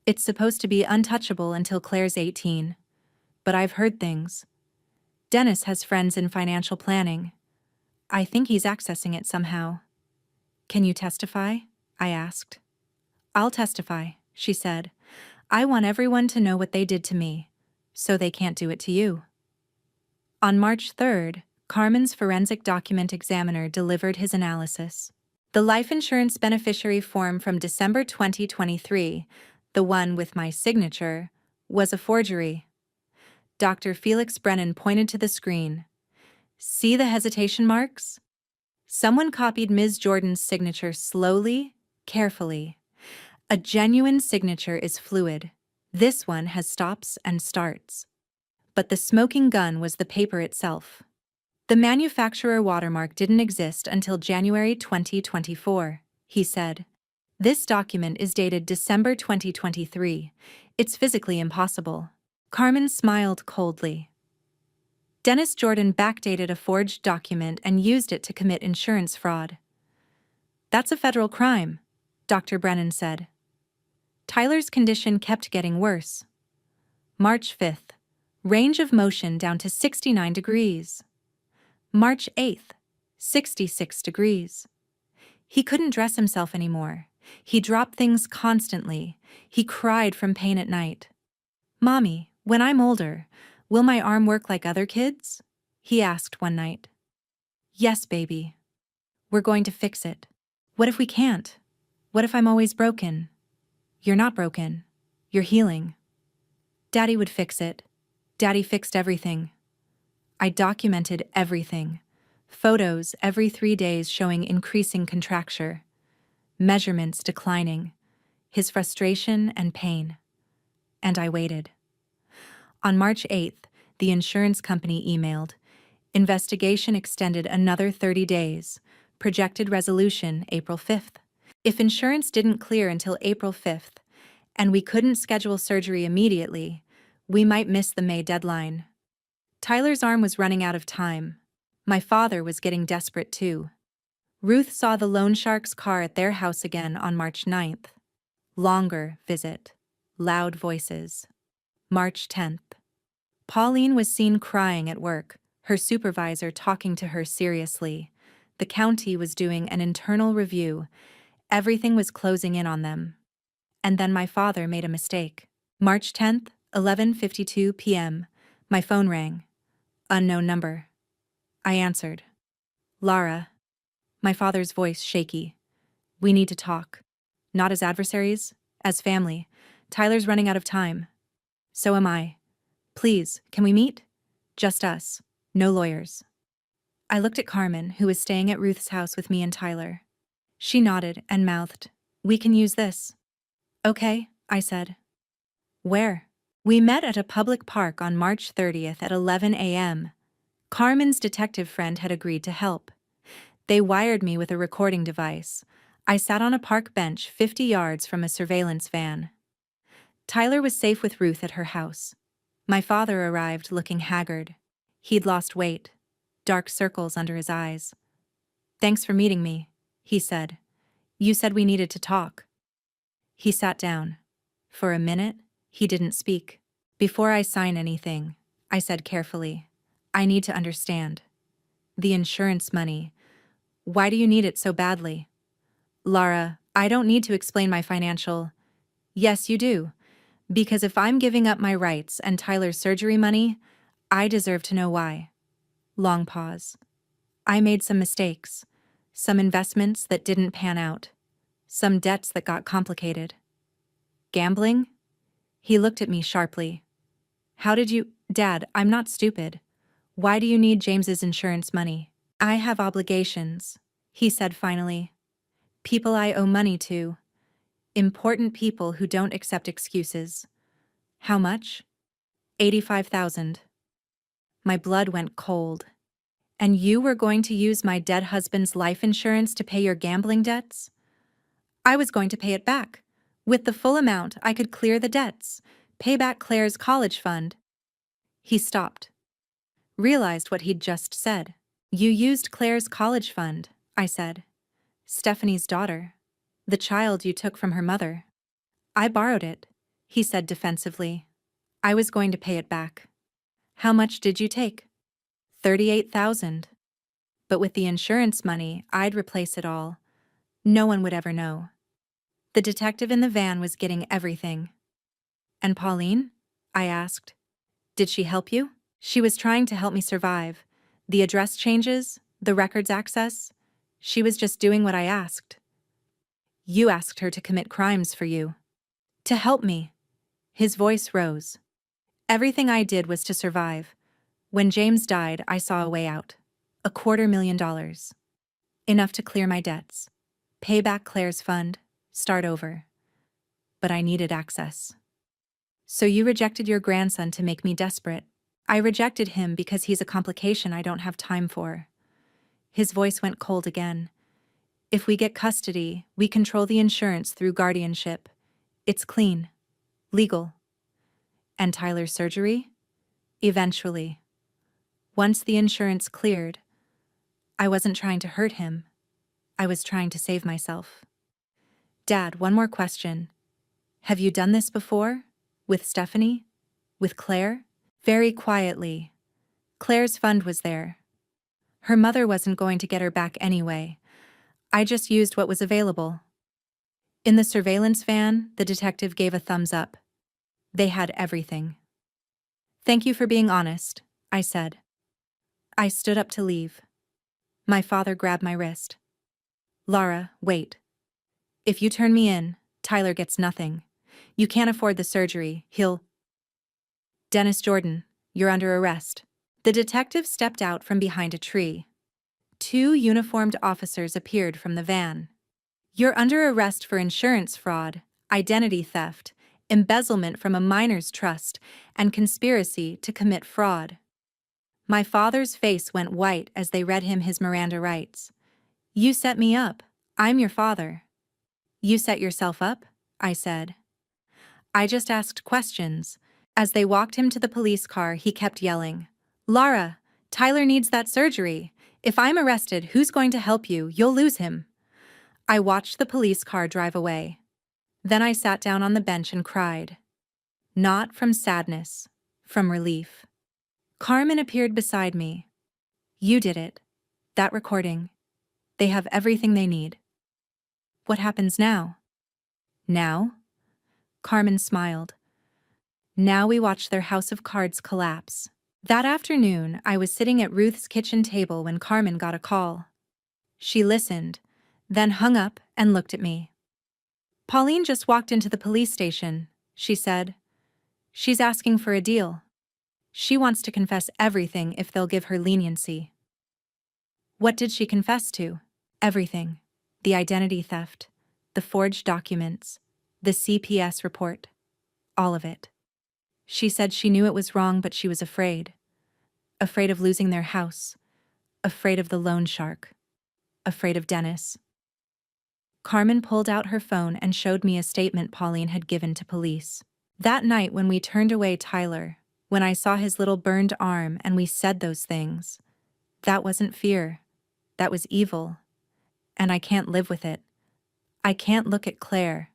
It's supposed to be untouchable until Claire's 18. But I've heard things. Dennis has friends in financial planning. I think he's accessing it somehow. Can you testify? I asked. I'll testify, she said. I want everyone to know what they did to me, so they can't do it to you. On March 3rd, Carmen's forensic document examiner delivered his analysis. The life insurance beneficiary form from December 2023, the one with my signature, was a forgery. Dr. Felix Brennan pointed to the screen. See the hesitation marks? Someone copied Ms. Jordan's signature slowly, carefully. A genuine signature is fluid. This one has stops and starts. But the smoking gun was the paper itself. The manufacturer watermark didn't exist until January 2024, he said. This document is dated December 2023. It's physically impossible. Carmen smiled coldly. Dennis Jordan backdated a forged document and used it to commit insurance fraud. That's a federal crime, Dr. Brennan said. Tyler's condition kept getting worse. March 5th, range of motion down to 69 degrees. March 8th, 66 degrees. He couldn't dress himself anymore. He dropped things constantly. He cried from pain at night. Mommy, when I'm older, will my arm work like other kids? He asked one night. Yes, baby. We're going to fix it. What if we can't? What if I'm always broken? You're not broken. You're healing. Daddy would fix it. Daddy fixed everything. I documented everything. Photos every 3 days showing increasing contracture. Measurements declining. His frustration and pain. And I waited. On March 8th, the insurance company emailed. Investigation extended another 30 days. Projected resolution April 5th. If insurance didn't clear until April 5th, and we couldn't schedule surgery immediately, we might miss the May deadline. Tyler's arm was running out of time. My father was getting desperate too. Ruth saw the loan shark's car at their house again on March 9th. Longer visit. Loud voices. March 10th. Pauline was seen crying at work, her supervisor talking to her seriously. The county was doing an internal review. Everything was closing in on them. And then my father made a mistake. March 10th, 11:52 p.m. My phone rang. Unknown number. I answered. Lara. My father's voice shaky. We need to talk. Not as adversaries, as family. Tyler's running out of time. So am I. Please, can we meet? Just us. No lawyers. I looked at Carmen, who was staying at Ruth's house with me and Tyler. She nodded and mouthed, We can use this. Okay, I said. Where? We met at a public park on March 30th at 11 a.m. Carmen's detective friend had agreed to help. They wired me with a recording device. I sat on a park bench 50 yards from a surveillance van. Tyler was safe with Ruth at her house. My father arrived looking haggard. He'd lost weight, dark circles under his eyes. Thanks for meeting me, he said. You said we needed to talk. He sat down. For a minute, he didn't speak. Before I sign anything, I said carefully, I need to understand. The insurance money. Why do you need it so badly? Lara, I don't need to explain my financial. Yes, you do. Because if I'm giving up my rights and Tyler's surgery money, I deserve to know why. Long pause. I made some mistakes. Some investments that didn't pan out. Some debts that got complicated. Gambling? He looked at me sharply. How did you— Dad, I'm not stupid. Why do you need James's insurance money? I have obligations, he said finally. People I owe money to. Important people who don't accept excuses. How much? $85,000. My blood went cold. And you were going to use my dead husband's life insurance to pay your gambling debts? I was going to pay it back. With the full amount, I could clear the debts, pay back Claire's college fund. He stopped, realized what he'd just said. You used Claire's college fund, I said. Stephanie's daughter. The child you took from her mother. I borrowed it, he said defensively. I was going to pay it back. How much did you take? $38,000. But with the insurance money, I'd replace it all. No one would ever know. The detective in the van was getting everything. And Pauline? I asked. Did she help you? She was trying to help me survive. The address changes, the records access. She was just doing what I asked. You asked her to commit crimes for you. To help me. His voice rose. Everything I did was to survive. When James died, I saw a way out. $250,000. Enough to clear my debts. Pay back Claire's fund. Start over. But I needed access. So you rejected your grandson to make me desperate. I rejected him because he's a complication I don't have time for. His voice went cold again. If we get custody, we control the insurance through guardianship. It's clean. Legal. And Tyler's surgery? Eventually. Once the insurance cleared, I wasn't trying to hurt him. I was trying to save myself. Dad, one more question. Have you done this before? With Stephanie? With Claire? Very quietly. Claire's fund was there. Her mother wasn't going to get her back anyway. I just used what was available. In the surveillance van, the detective gave a thumbs up. They had everything. Thank you for being honest, I said. I stood up to leave. My father grabbed my wrist. Laura, wait. If you turn me in, Tyler gets nothing. You can't afford the surgery, he'll... Dennis Jordan, you're under arrest. The detective stepped out from behind a tree. 2 uniformed officers appeared from the van. You're under arrest for insurance fraud, identity theft, embezzlement from a minor's trust, and conspiracy to commit fraud. My father's face went white as they read him his Miranda rights. You set me up. I'm your father. You set yourself up? I said. I just asked questions. As they walked him to the police car, he kept yelling, Laura, Tyler needs that surgery. If I'm arrested, who's going to help you? You'll lose him. I watched the police car drive away. Then I sat down on the bench and cried. Not from sadness, from relief. Carmen appeared beside me. You did it. That recording. They have everything they need. What happens now? Now? Carmen smiled. Now we watch their house of cards collapse. That afternoon, I was sitting at Ruth's kitchen table when Carmen got a call. She listened, then hung up and looked at me. Pauline just walked into the police station, she said. She's asking for a deal. She wants to confess everything if they'll give her leniency. What did she confess to? Everything. The identity theft, the forged documents, the CPS report. All of it. She said she knew it was wrong, but she was afraid. Afraid of losing their house. Afraid of the loan shark. Afraid of Dennis. Carmen pulled out her phone and showed me a statement Pauline had given to police. That night when we turned away Tyler, when I saw his little burned arm and we said those things, that wasn't fear. That was evil. And I can't live with it. I can't look at Claire,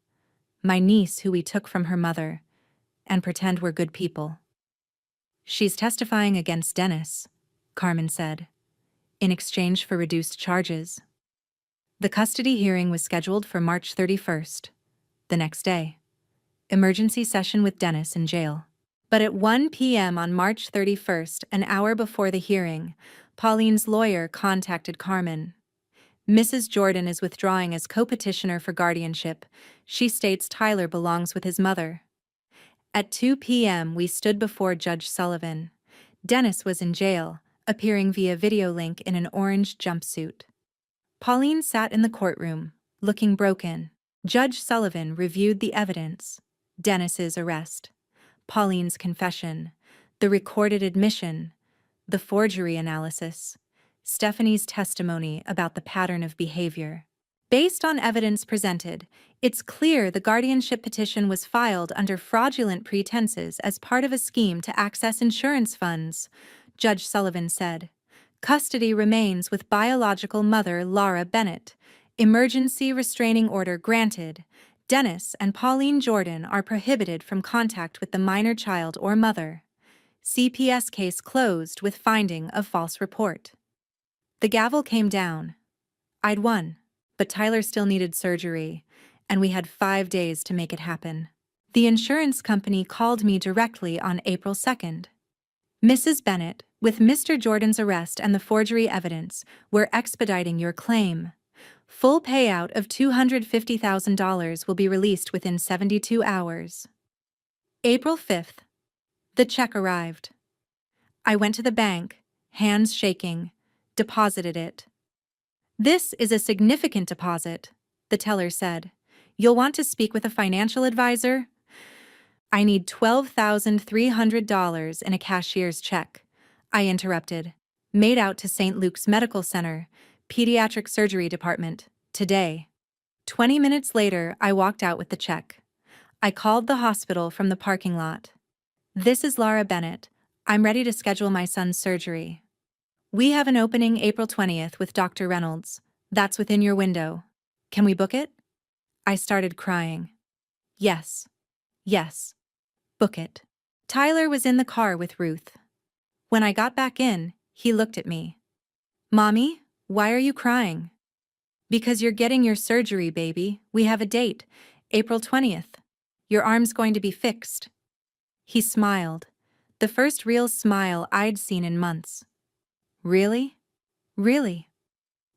my niece who we took from her mother, and pretend we're good people. She's testifying against Dennis, Carmen said, in exchange for reduced charges. The custody hearing was scheduled for March 31st, the next day. Emergency session with Dennis in jail. But at 1 p.m. on March 31st, an hour before the hearing, Pauline's lawyer contacted Carmen. Mrs. Jordan is withdrawing as co-petitioner for guardianship. She states Tyler belongs with his mother. At 2 p.m., we stood before Judge Sullivan. Dennis was in jail, appearing via video link in an orange jumpsuit. Pauline sat in the courtroom, looking broken. Judge Sullivan reviewed the evidence. Dennis's arrest. Pauline's confession. The recorded admission, the forgery analysis, Stephanie's testimony about the pattern of behavior. Based on evidence presented, it's clear the guardianship petition was filed under fraudulent pretenses as part of a scheme to access insurance funds, Judge Sullivan said. Custody remains with biological mother Laura Bennett. Emergency restraining order granted. Dennis and Pauline Jordan are prohibited from contact with the minor child or mother. CPS case closed with finding of false report. The gavel came down. I'd won, but Tyler still needed surgery, and we had 5 days to make it happen. The insurance company called me directly on April 2nd. Mrs. Bennett, with Mr. Jordan's arrest and the forgery evidence, we're expediting your claim. Full payout of $250,000 will be released within 72 hours. April 5th. The check arrived. I went to the bank, hands shaking, deposited it. This is a significant deposit, the teller said. You'll want to speak with a financial advisor? I need $12,300 in a cashier's check, I interrupted. Made out to St. Luke's Medical Center, Pediatric Surgery Department, today. 20 minutes later, I walked out with the check. I called the hospital from the parking lot. This is Laura Bennett. I'm ready to schedule my son's surgery. We have an opening April 20th with Dr. Reynolds. That's within your window. Can we book it? I started crying. Yes. Yes. Book it. Tyler was in the car with Ruth. When I got back in, he looked at me. Mommy, why are you crying? Because you're getting your surgery, baby. We have a date, April 20th. Your arm's going to be fixed. He smiled, the first real smile I'd seen in months. Really? Really?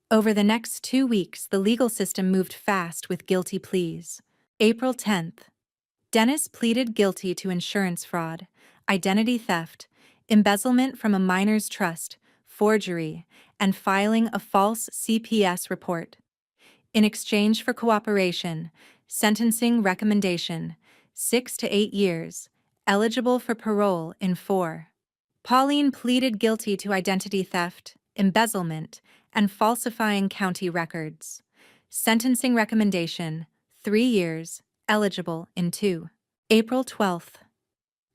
Over the next 2 weeks, the legal system moved fast with guilty pleas. April 10th. Dennis pleaded guilty to insurance fraud, identity theft, embezzlement from a minor's trust, forgery, and filing a false CPS report. In exchange for cooperation, sentencing recommendation, 6 to 8 years, eligible for parole in 4. Pauline pleaded guilty to identity theft, embezzlement, and falsifying county records. Sentencing recommendation, 3 years, eligible in 2. April 12th.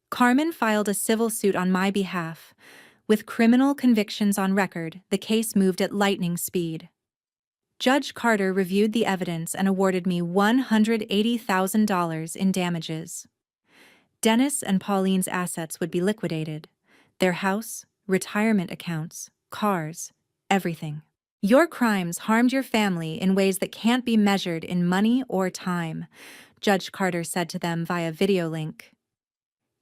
Carmen filed a civil suit on my behalf. With criminal convictions on record, the case moved at lightning speed. Judge Carter reviewed the evidence and awarded me $180,000 in damages. Dennis and Pauline's assets would be liquidated. Their house, retirement accounts, cars, everything. Your crimes harmed your family in ways that can't be measured in money or time, Judge Carter said to them via video link.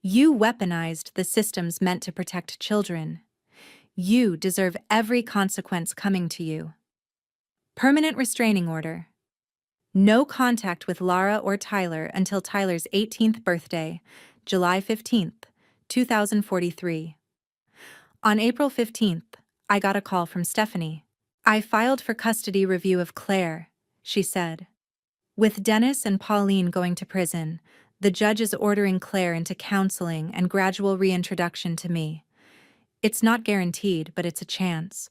You weaponized the systems meant to protect children. You deserve every consequence coming to you. Permanent restraining order. No contact with Laura or Tyler until Tyler's 18th birthday, July 15th, 2043. On April 15th, I got a call from Stephanie. I filed for custody review of Claire, she said. With Dennis and Pauline going to prison, the judge is ordering Claire into counseling and gradual reintroduction to me. It's not guaranteed, but it's a chance.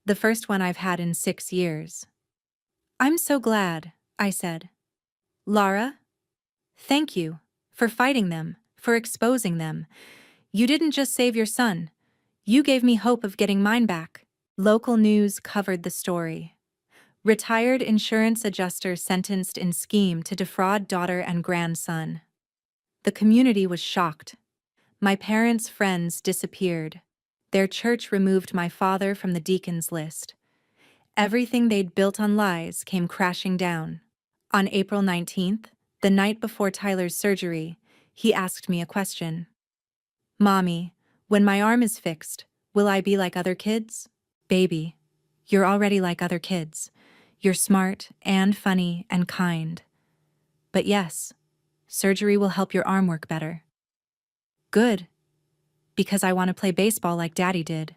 The first one I've had in 6 years. I'm so glad, I said. Laura? Thank you for fighting them, for exposing them. You didn't just save your son. You gave me hope of getting mine back. Local news covered the story. Retired insurance adjuster sentenced in scheme to defraud daughter and grandson. The community was shocked. My parents' friends disappeared. Their church removed my father from the deacons list. Everything they'd built on lies came crashing down. On April 19th, the night before Tyler's surgery, he asked me a question. Mommy, when my arm is fixed, will I be like other kids? Baby, you're already like other kids. You're smart and funny and kind. But yes, surgery will help your arm work better. Good, because I want to play baseball like Daddy did.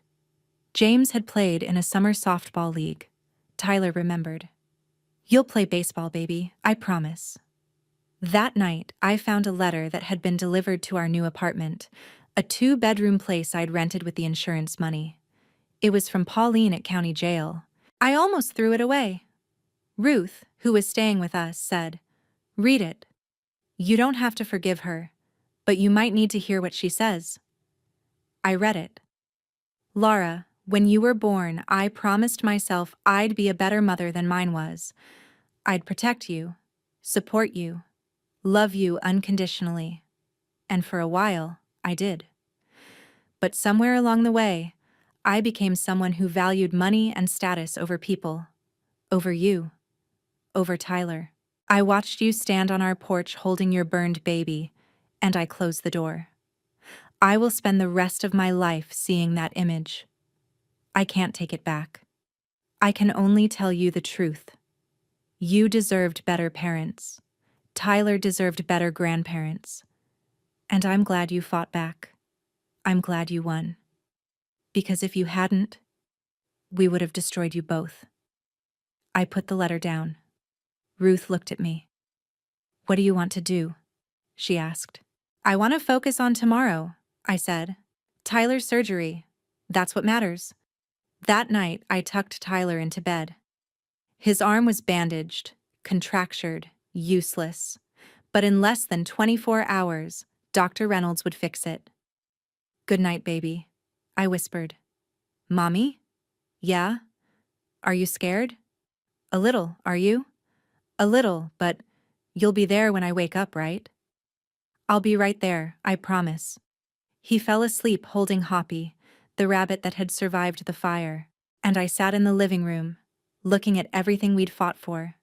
James had played in a summer softball league. Tyler remembered. You'll play baseball, baby, I promise. That night, I found a letter that had been delivered to our new apartment, A 2-bedroom place I'd rented with the insurance money. It was from Pauline at county jail. I almost threw it away. Ruth, who was staying with us, said, "Read it. You don't have to forgive her, but you might need to hear what she says." I read it. "Laura, when you were born, I promised myself I'd be a better mother than mine was. I'd protect you, support you, love you unconditionally. And for a while, I did. But somewhere along the way, I became someone who valued money and status over people, over you, over Tyler. I watched you stand on our porch holding your burned baby, and I closed the door. I will spend the rest of my life seeing that image. I can't take it back. I can only tell you the truth. You deserved better parents. Tyler deserved better grandparents. And I'm glad you fought back. I'm glad you won. Because if you hadn't, we would have destroyed you both." I put the letter down. Ruth looked at me. "What do you want to do?" she asked. "I want to focus on tomorrow," I said. "Tyler's surgery. That's what matters." That night, I tucked Tyler into bed. His arm was bandaged, contractured, useless. But in less than 24 hours, Dr. Reynolds would fix it. "Good night, baby," I whispered. "Mommy? Yeah? Are you scared?" "A little, are you?" "A little, but you'll be there when I wake up, right?" "I'll be right there, I promise." He fell asleep holding Hoppy, the rabbit that had survived the fire, and I sat in the living room, looking at everything we'd fought for.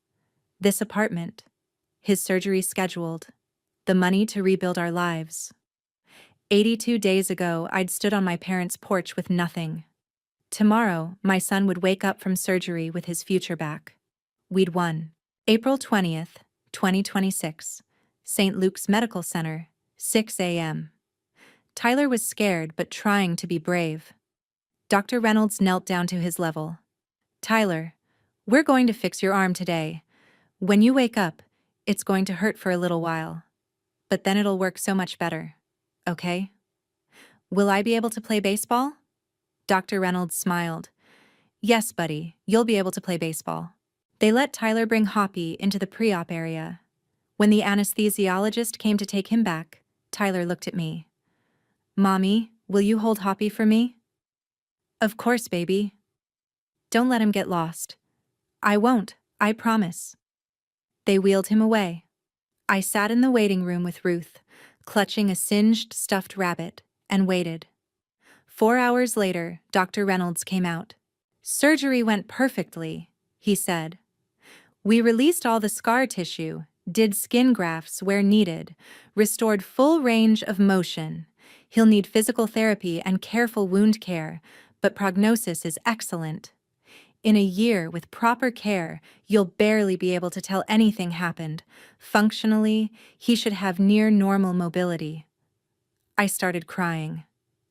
This apartment, his surgery scheduled, the money to rebuild our lives. 82 days ago, I'd stood on my parents' porch with nothing. Tomorrow, my son would wake up from surgery with his future back. We'd won. April 20th, 2026, St. Luke's Medical Center, 6 a.m. Tyler was scared but trying to be brave. Dr. Reynolds knelt down to his level. "Tyler, we're going to fix your arm today. When you wake up, it's going to hurt for a little while. But then it'll work so much better. Okay? Will I be able to play baseball?" Dr. Reynolds smiled. "Yes, buddy, you'll be able to play baseball." They let Tyler bring Hoppy into the pre-op area. When the anesthesiologist came to take him back, Tyler looked at me. "Mommy, will you hold Hoppy for me?" "Of course, baby. Don't let him get lost." "I won't, I promise." They wheeled him away. I sat in the waiting room with Ruth, clutching a singed stuffed rabbit, and waited. 4 hours later, Dr. Reynolds came out. "Surgery went perfectly," he said. "We released all the scar tissue, did skin grafts where needed, restored full range of motion. He'll need physical therapy and careful wound care, but prognosis is excellent. In a year with proper care, you'll barely be able to tell anything happened. Functionally, he should have near normal mobility." I started crying.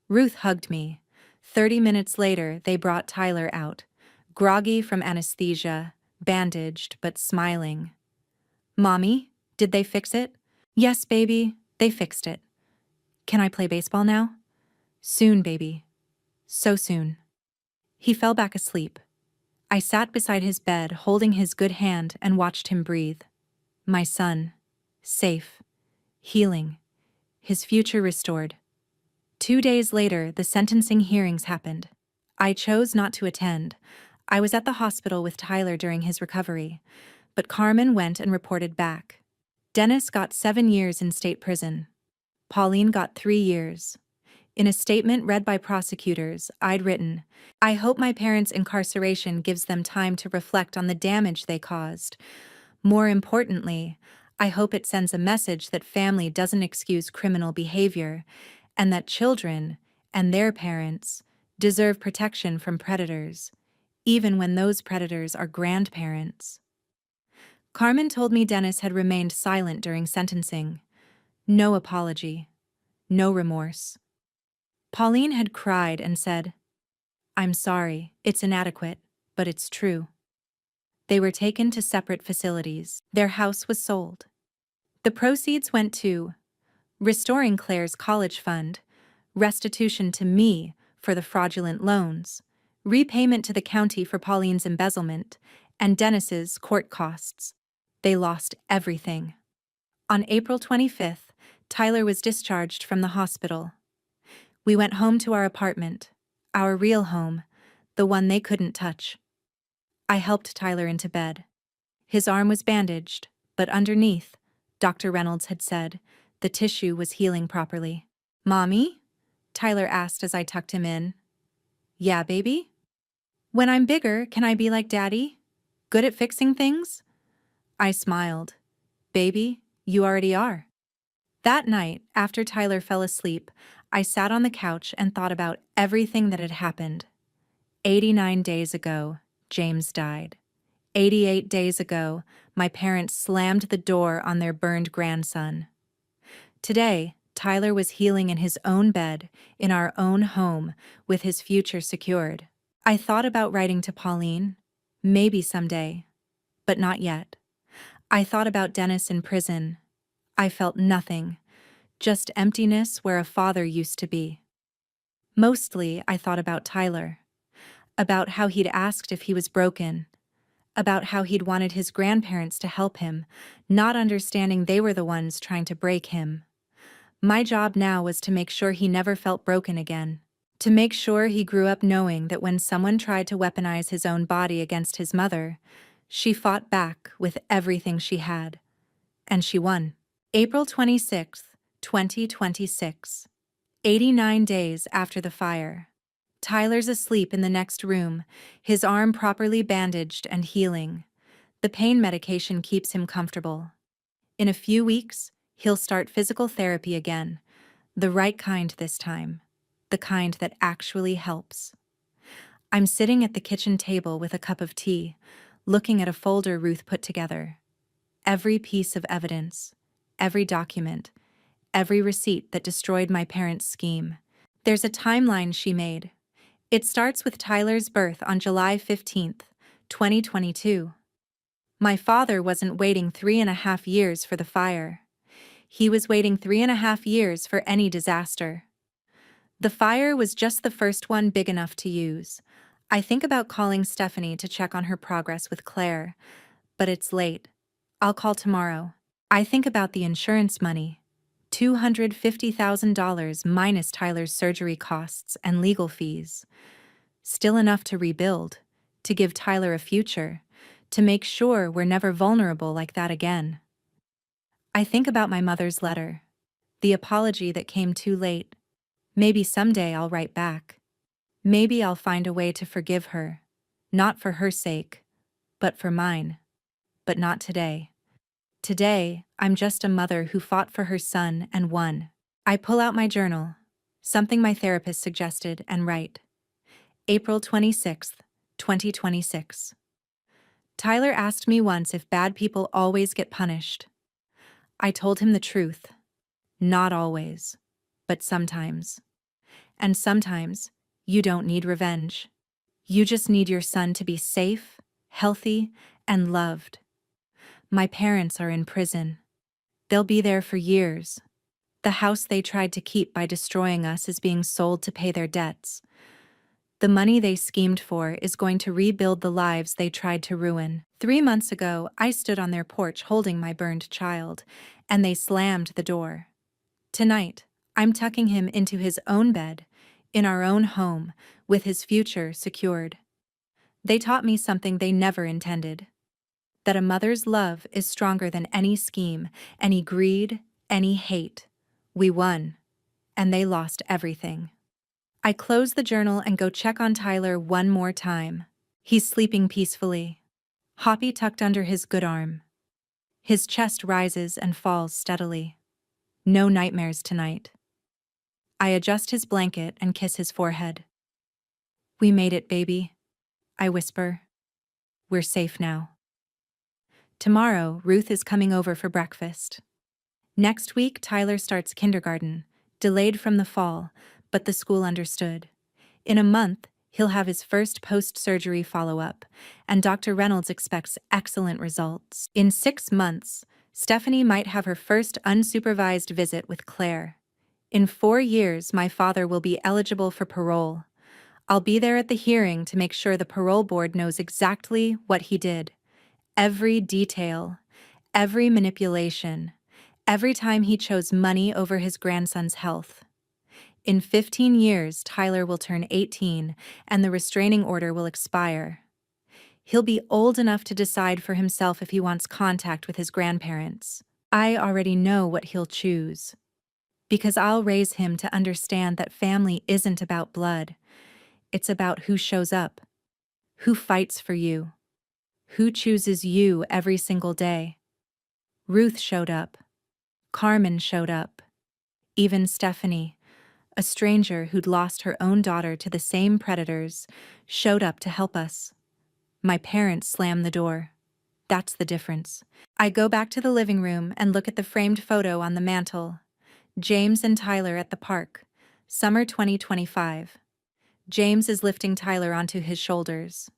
Ruth hugged me. 30 minutes later, they brought Tyler out, groggy from anesthesia, bandaged but smiling. "Mommy, did they fix it?" "Yes, baby, they fixed it." "Can I play baseball now?" "Soon, baby. So soon." He fell back asleep. I sat beside his bed, holding his good hand, and watched him breathe. My son. Safe. Healing. His future restored. 2 days later, the sentencing hearings happened. I chose not to attend. I was at the hospital with Tyler during his recovery, but Carmen went and reported back. Dennis got 7 years in state prison. Pauline got 3 years. In a statement read by prosecutors, I'd written, "I hope my parents' incarceration gives them time to reflect on the damage they caused. More importantly, I hope it sends a message that family doesn't excuse criminal behavior, and that children, and their parents, deserve protection from predators, even when those predators are grandparents." Carmen told me Dennis had remained silent during sentencing. No apology. No remorse. Pauline had cried and said, "I'm sorry, it's inadequate, but it's true." They were taken to separate facilities. Their house was sold. The proceeds went to Restoring Claire's College Fund, restitution to me for the fraudulent loans, repayment to the county for Pauline's embezzlement, and Dennis's court costs. They lost everything. On April 25th, Tyler was discharged from the hospital. We went home to our apartment, our real home, the one they couldn't touch. I helped Tyler into bed. His arm was bandaged, but underneath, Dr. Reynolds had said, the tissue was healing properly. "Mommy?" Tyler asked as I tucked him in. "Yeah, baby? When I'm bigger, can I be like Daddy? Good at fixing things?" I smiled. "Baby, you already are." That night, after Tyler fell asleep, I sat on the couch and thought about everything that had happened. 89 days ago, James died. 88 days ago, my parents slammed the door on their burned grandson. Today, Tyler was healing in his own bed, in our own home, with his future secured. I thought about writing to Pauline, maybe someday, but not yet. I thought about Dennis in prison. I felt nothing, just emptiness where a father used to be. Mostly, I thought about Tyler, about how he'd asked if he was broken, about how he'd wanted his grandparents to help him, not understanding they were the ones trying to break him. My job now was to make sure he never felt broken again, to make sure he grew up knowing that when someone tried to weaponize his own body against his mother, she fought back with everything she had. And she won. April 26th, 2026. 89 days after the fire. Tyler's asleep in the next room, his arm properly bandaged and healing. The pain medication keeps him comfortable. In a few weeks, he'll start physical therapy again, the right kind this time, the kind that actually helps. I'm sitting at the kitchen table with a cup of tea, looking at a folder Ruth put together. Every piece of evidence, every document, every receipt that destroyed my parents' scheme. There's a timeline she made. It starts with Tyler's birth on July 15th, 2022. My father wasn't waiting 3.5 years for the fire. He was waiting 3.5 years for any disaster. The fire was just the first one big enough to use. I think about calling Stephanie to check on her progress with Claire, but it's late. I'll call tomorrow. I think about the insurance money. $250,000 minus Tyler's surgery costs and legal fees. Still enough to rebuild, to give Tyler a future, to make sure we're never vulnerable like that again. I think about my mother's letter, the apology that came too late. Maybe someday I'll write back. Maybe I'll find a way to forgive her, not for her sake, but for mine. But not today. Today, I'm just a mother who fought for her son and won. I pull out my journal, something my therapist suggested, and write. April 26th, 2026. Tyler asked me once if bad people always get punished. I told him the truth. Not always, but sometimes. And sometimes, you don't need revenge. You just need your son to be safe, healthy, and loved. My parents are in prison. They'll be there for years. The house they tried to keep by destroying us is being sold to pay their debts. The money they schemed for is going to rebuild the lives they tried to ruin. 3 months ago, I stood on their porch holding my burned child, and they slammed the door. Tonight, I'm tucking him into his own bed, in our own home, with his future secured. They taught me something they never intended. That a mother's love is stronger than any scheme, any greed, any hate. We won, and they lost everything. I close the journal and go check on Tyler one more time. He's sleeping peacefully, Hoppy tucked under his good arm. His chest rises and falls steadily. No nightmares tonight. I adjust his blanket and kiss his forehead. "We made it, baby," I whisper. "We're safe now." Tomorrow, Ruth is coming over for breakfast. Next week, Tyler starts kindergarten, delayed from the fall, but the school understood. In a month, he'll have his first post-surgery follow-up, and Dr. Reynolds expects excellent results. In 6 months, Stephanie might have her first unsupervised visit with Claire. In 4 years, my father will be eligible for parole. I'll be there at the hearing to make sure the parole board knows exactly what he did. Every detail, every manipulation, every time he chose money over his grandson's health. In 15 years, Tyler will turn 18 and the restraining order will expire. He'll be old enough to decide for himself if he wants contact with his grandparents. I already know what he'll choose. Because I'll raise him to understand that family isn't about blood. It's about who shows up, who fights for you, who chooses you every single day. Ruth showed up. Carmen showed up. Even Stephanie, a stranger who'd lost her own daughter to the same predators, showed up to help us. My parents slammed the door. That's the difference. I go back to the living room and look at the framed photo on the mantel. James and Tyler at the park. Summer 2025. James is lifting Tyler onto his shoulders.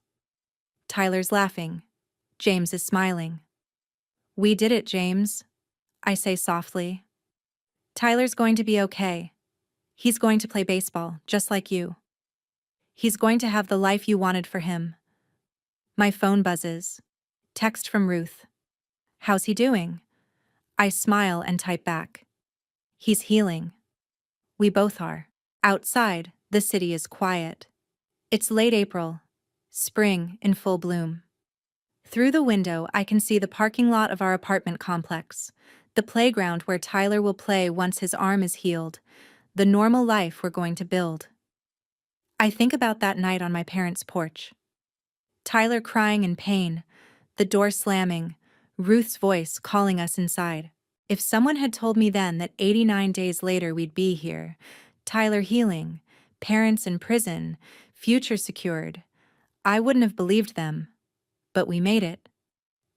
Tyler's laughing. James is smiling. "We did it, James," I say softly. "Tyler's going to be okay. He's going to play baseball, just like you. He's going to have the life you wanted for him." My phone buzzes. Text from Ruth. "How's he doing?" I smile and type back. "He's healing." We both are. Outside, the city is quiet. It's late April. Spring in full bloom. Through the window, I can see the parking lot of our apartment complex, the playground where Tyler will play once his arm is healed, the normal life we're going to build. I think about that night on my parents' porch. Tyler crying in pain, the door slamming, Ruth's voice calling us inside. If someone had told me then that 89 days later we'd be here, Tyler healing, parents in prison, future secured, I wouldn't have believed them. But we made it.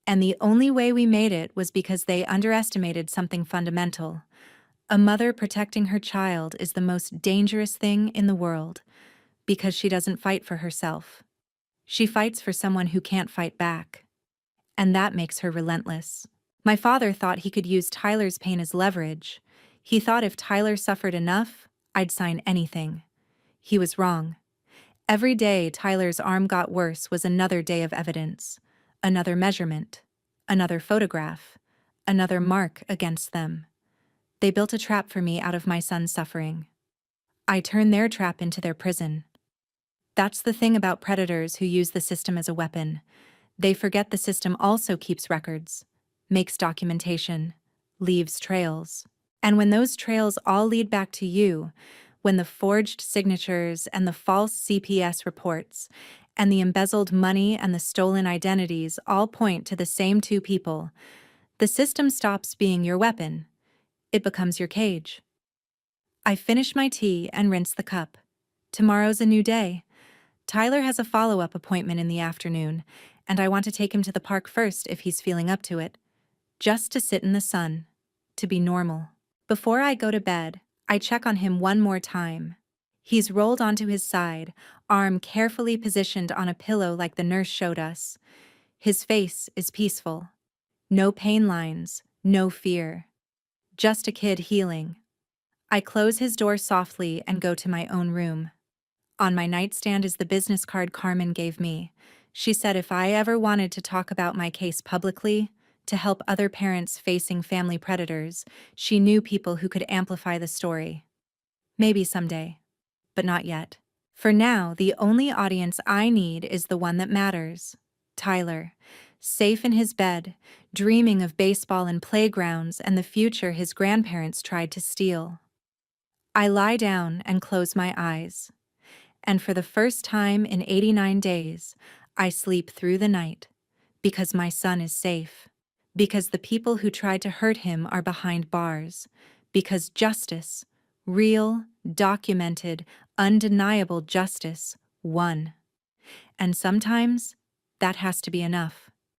And the only way we made it was because they underestimated something fundamental. A mother protecting her child is the most dangerous thing in the world, because she doesn't fight for herself. She fights for someone who can't fight back. And that makes her relentless. My father thought he could use Tyler's pain as leverage. He thought if Tyler suffered enough, I'd sign anything. He was wrong. Every day Tyler's arm got worse was another day of evidence, another measurement, another photograph, another mark against them. They built a trap for me out of my son's suffering. I turned their trap into their prison. That's the thing about predators who use the system as a weapon. They forget the system also keeps records, makes documentation, leaves trails. And when those trails all lead back to you, when the forged signatures and the false CPS reports and the embezzled money and the stolen identities all point to the same two people, the system stops being your weapon. It becomes your cage. I finish my tea and rinse the cup. Tomorrow's a new day. Tyler has a follow-up appointment in the afternoon, and I want to take him to the park first if he's feeling up to it. Just to sit in the sun, to be normal. Before I go to bed, I check on him one more time. He's rolled onto his side, arm carefully positioned on a pillow like the nurse showed us. His face is peaceful. No pain lines, no fear. Just a kid healing. I close his door softly and go to my own room. On my nightstand is the business card Carmen gave me. She said if I ever wanted to talk about my case publicly, to help other parents facing family predators, she knew people who could amplify the story. Maybe someday, but not yet. For now, the only audience I need is the one that matters. Tyler, safe in his bed, dreaming of baseball and playgrounds and the future his grandparents tried to steal. I lie down and close my eyes. And for the first time in 89 days, I sleep through the night, because my son is safe. Because the people who tried to hurt him are behind bars. Because justice, real, documented, undeniable justice, won. And sometimes, that has to be enough.